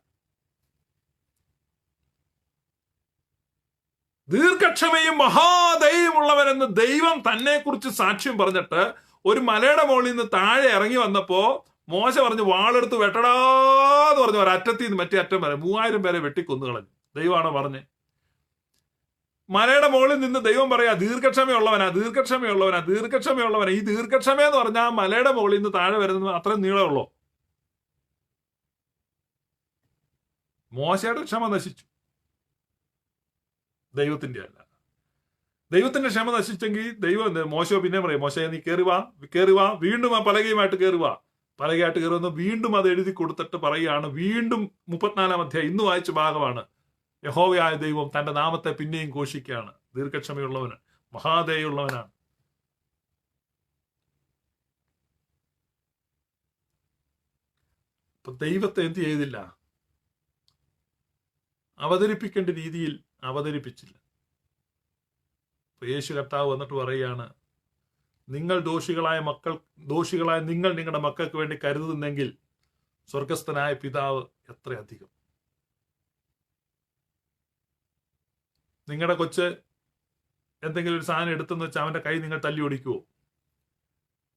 ദീർഘക്ഷമയും മഹാദയുമുള്ളവനെന്ന് ദൈവം തന്നെ കുറിച്ച് സാക്ഷ്യം പറഞ്ഞിട്ട് ഒരു മലയുടെ മുകളിൽ നിന്ന് താഴെ ഇറങ്ങി വന്നപ്പോ മോശ പറഞ്ഞു, വാളെടുത്ത് വെട്ടടാന്ന് പറഞ്ഞു. ഒരറ്റത്തിൽ നിന്ന് മറ്റേ അറ്റം വരെ 3000 പേരെ വെട്ടിക്കൊന്നു കളഞ്ഞു. ദൈവമാണോ പറഞ്ഞ്? മലയുടെ മുകളിൽ നിന്ന് ദൈവം പറയാ, ദീർഘക്ഷമയുള്ളവനാ ദീർഘക്ഷമയുള്ളവനാ ദീർഘക്ഷമയുള്ളവനാ. ഈ ദീർഘക്ഷമ എന്ന് പറഞ്ഞാൽ മലയുടെ മുകളിൽ നിന്ന് താഴെ വരുന്നത് അത്രയും നീളമുള്ളൂ. മോശയുടെ ക്ഷമ നശിച്ചു, ദൈവത്തിന്റെ അല്ല. ദൈവത്തിന്റെ ക്ഷമ നശിച്ചെങ്കിൽ ദൈവം മോശ പിന്നെ പറയും, മോശ നീ കയറുക, വീണ്ടും ആ പലകയുമായിട്ട് കയറുക. പലകയായിട്ട് കയറുന്ന വീണ്ടും അത് എഴുതി കൊടുത്തിട്ട് പറയുകയാണ്, വീണ്ടും 34-ാം അധ്യായം ഇന്ന് വായിച്ച ഭാഗമാണ്, യഹോവയായ ദൈവം തന്റെ നാമത്തെ പിന്നെയും ഘോഷിക്കുകയാണ്. ദീർഘക്ഷമയുള്ളവന്, മഹാദയുള്ളവനാണ്. അപ്പൊ ദൈവത്തെ എന്ത് ചെയ്തില്ല? അവതരിപ്പിക്കേണ്ട രീതിയിൽ അവതരിപ്പിച്ചില്ല. യേശു കർത്താവ് വന്നിട്ട് പറയുകയാണ്, നിങ്ങൾ ദോഷികളായ നിങ്ങൾ നിങ്ങളുടെ മക്കൾക്ക് വേണ്ടി കരുതുന്നെങ്കിൽ സ്വർഗസ്ഥനായ പിതാവ് എത്രയധികം. നിങ്ങളുടെ കൊച്ച് എന്തെങ്കിലും ഒരു സാധനം എടുത്തെന്ന് വെച്ചാൽ അവന്റെ കൈ നിങ്ങൾ തല്ലി ഒടിക്കുവോ?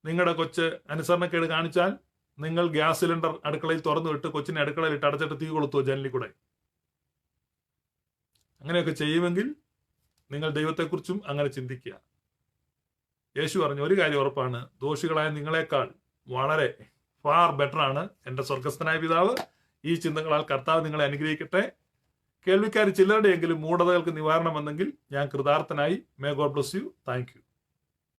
നിങ്ങളുടെ കൊച്ച് അനുസരണക്കേട് കാണിച്ചാൽ നിങ്ങൾ ഗ്യാസ് സിലിണ്ടർ അടുക്കളയിൽ തുറന്നു വിട്ട് കൊച്ചിനെ അടുക്കളയിൽ ഇട്ട് അടച്ചിട്ട് തീ കൊളുത്തുവോ ജനലിൽ കൂടെ? അങ്ങനെയൊക്കെ ചെയ്യുമെങ്കിൽ നിങ്ങൾ ദൈവത്തെക്കുറിച്ചും അങ്ങനെ ചിന്തിക്കുക. യേശു പറഞ്ഞു, ഒരു കാര്യം ഉറപ്പാണ്, ദോഷികളായ നിങ്ങളെക്കാൾ വളരെ ഫാർ ബെറ്റർ ആണ് എന്റെ സ്വർഗസ്ഥനായ പിതാവ്. ഈ ചിന്തകളാൽ കർത്താവ് നിങ്ങളെ അനുഗ്രഹിക്കട്ടെ. കേൾവിക്കാർ ചിലരുടെയെങ്കിലും മൂഢതകൾക്ക് നിവാരണം വന്നെങ്കിൽ ഞാൻ കൃതാർത്ഥനായി. May God bless you. Thank U.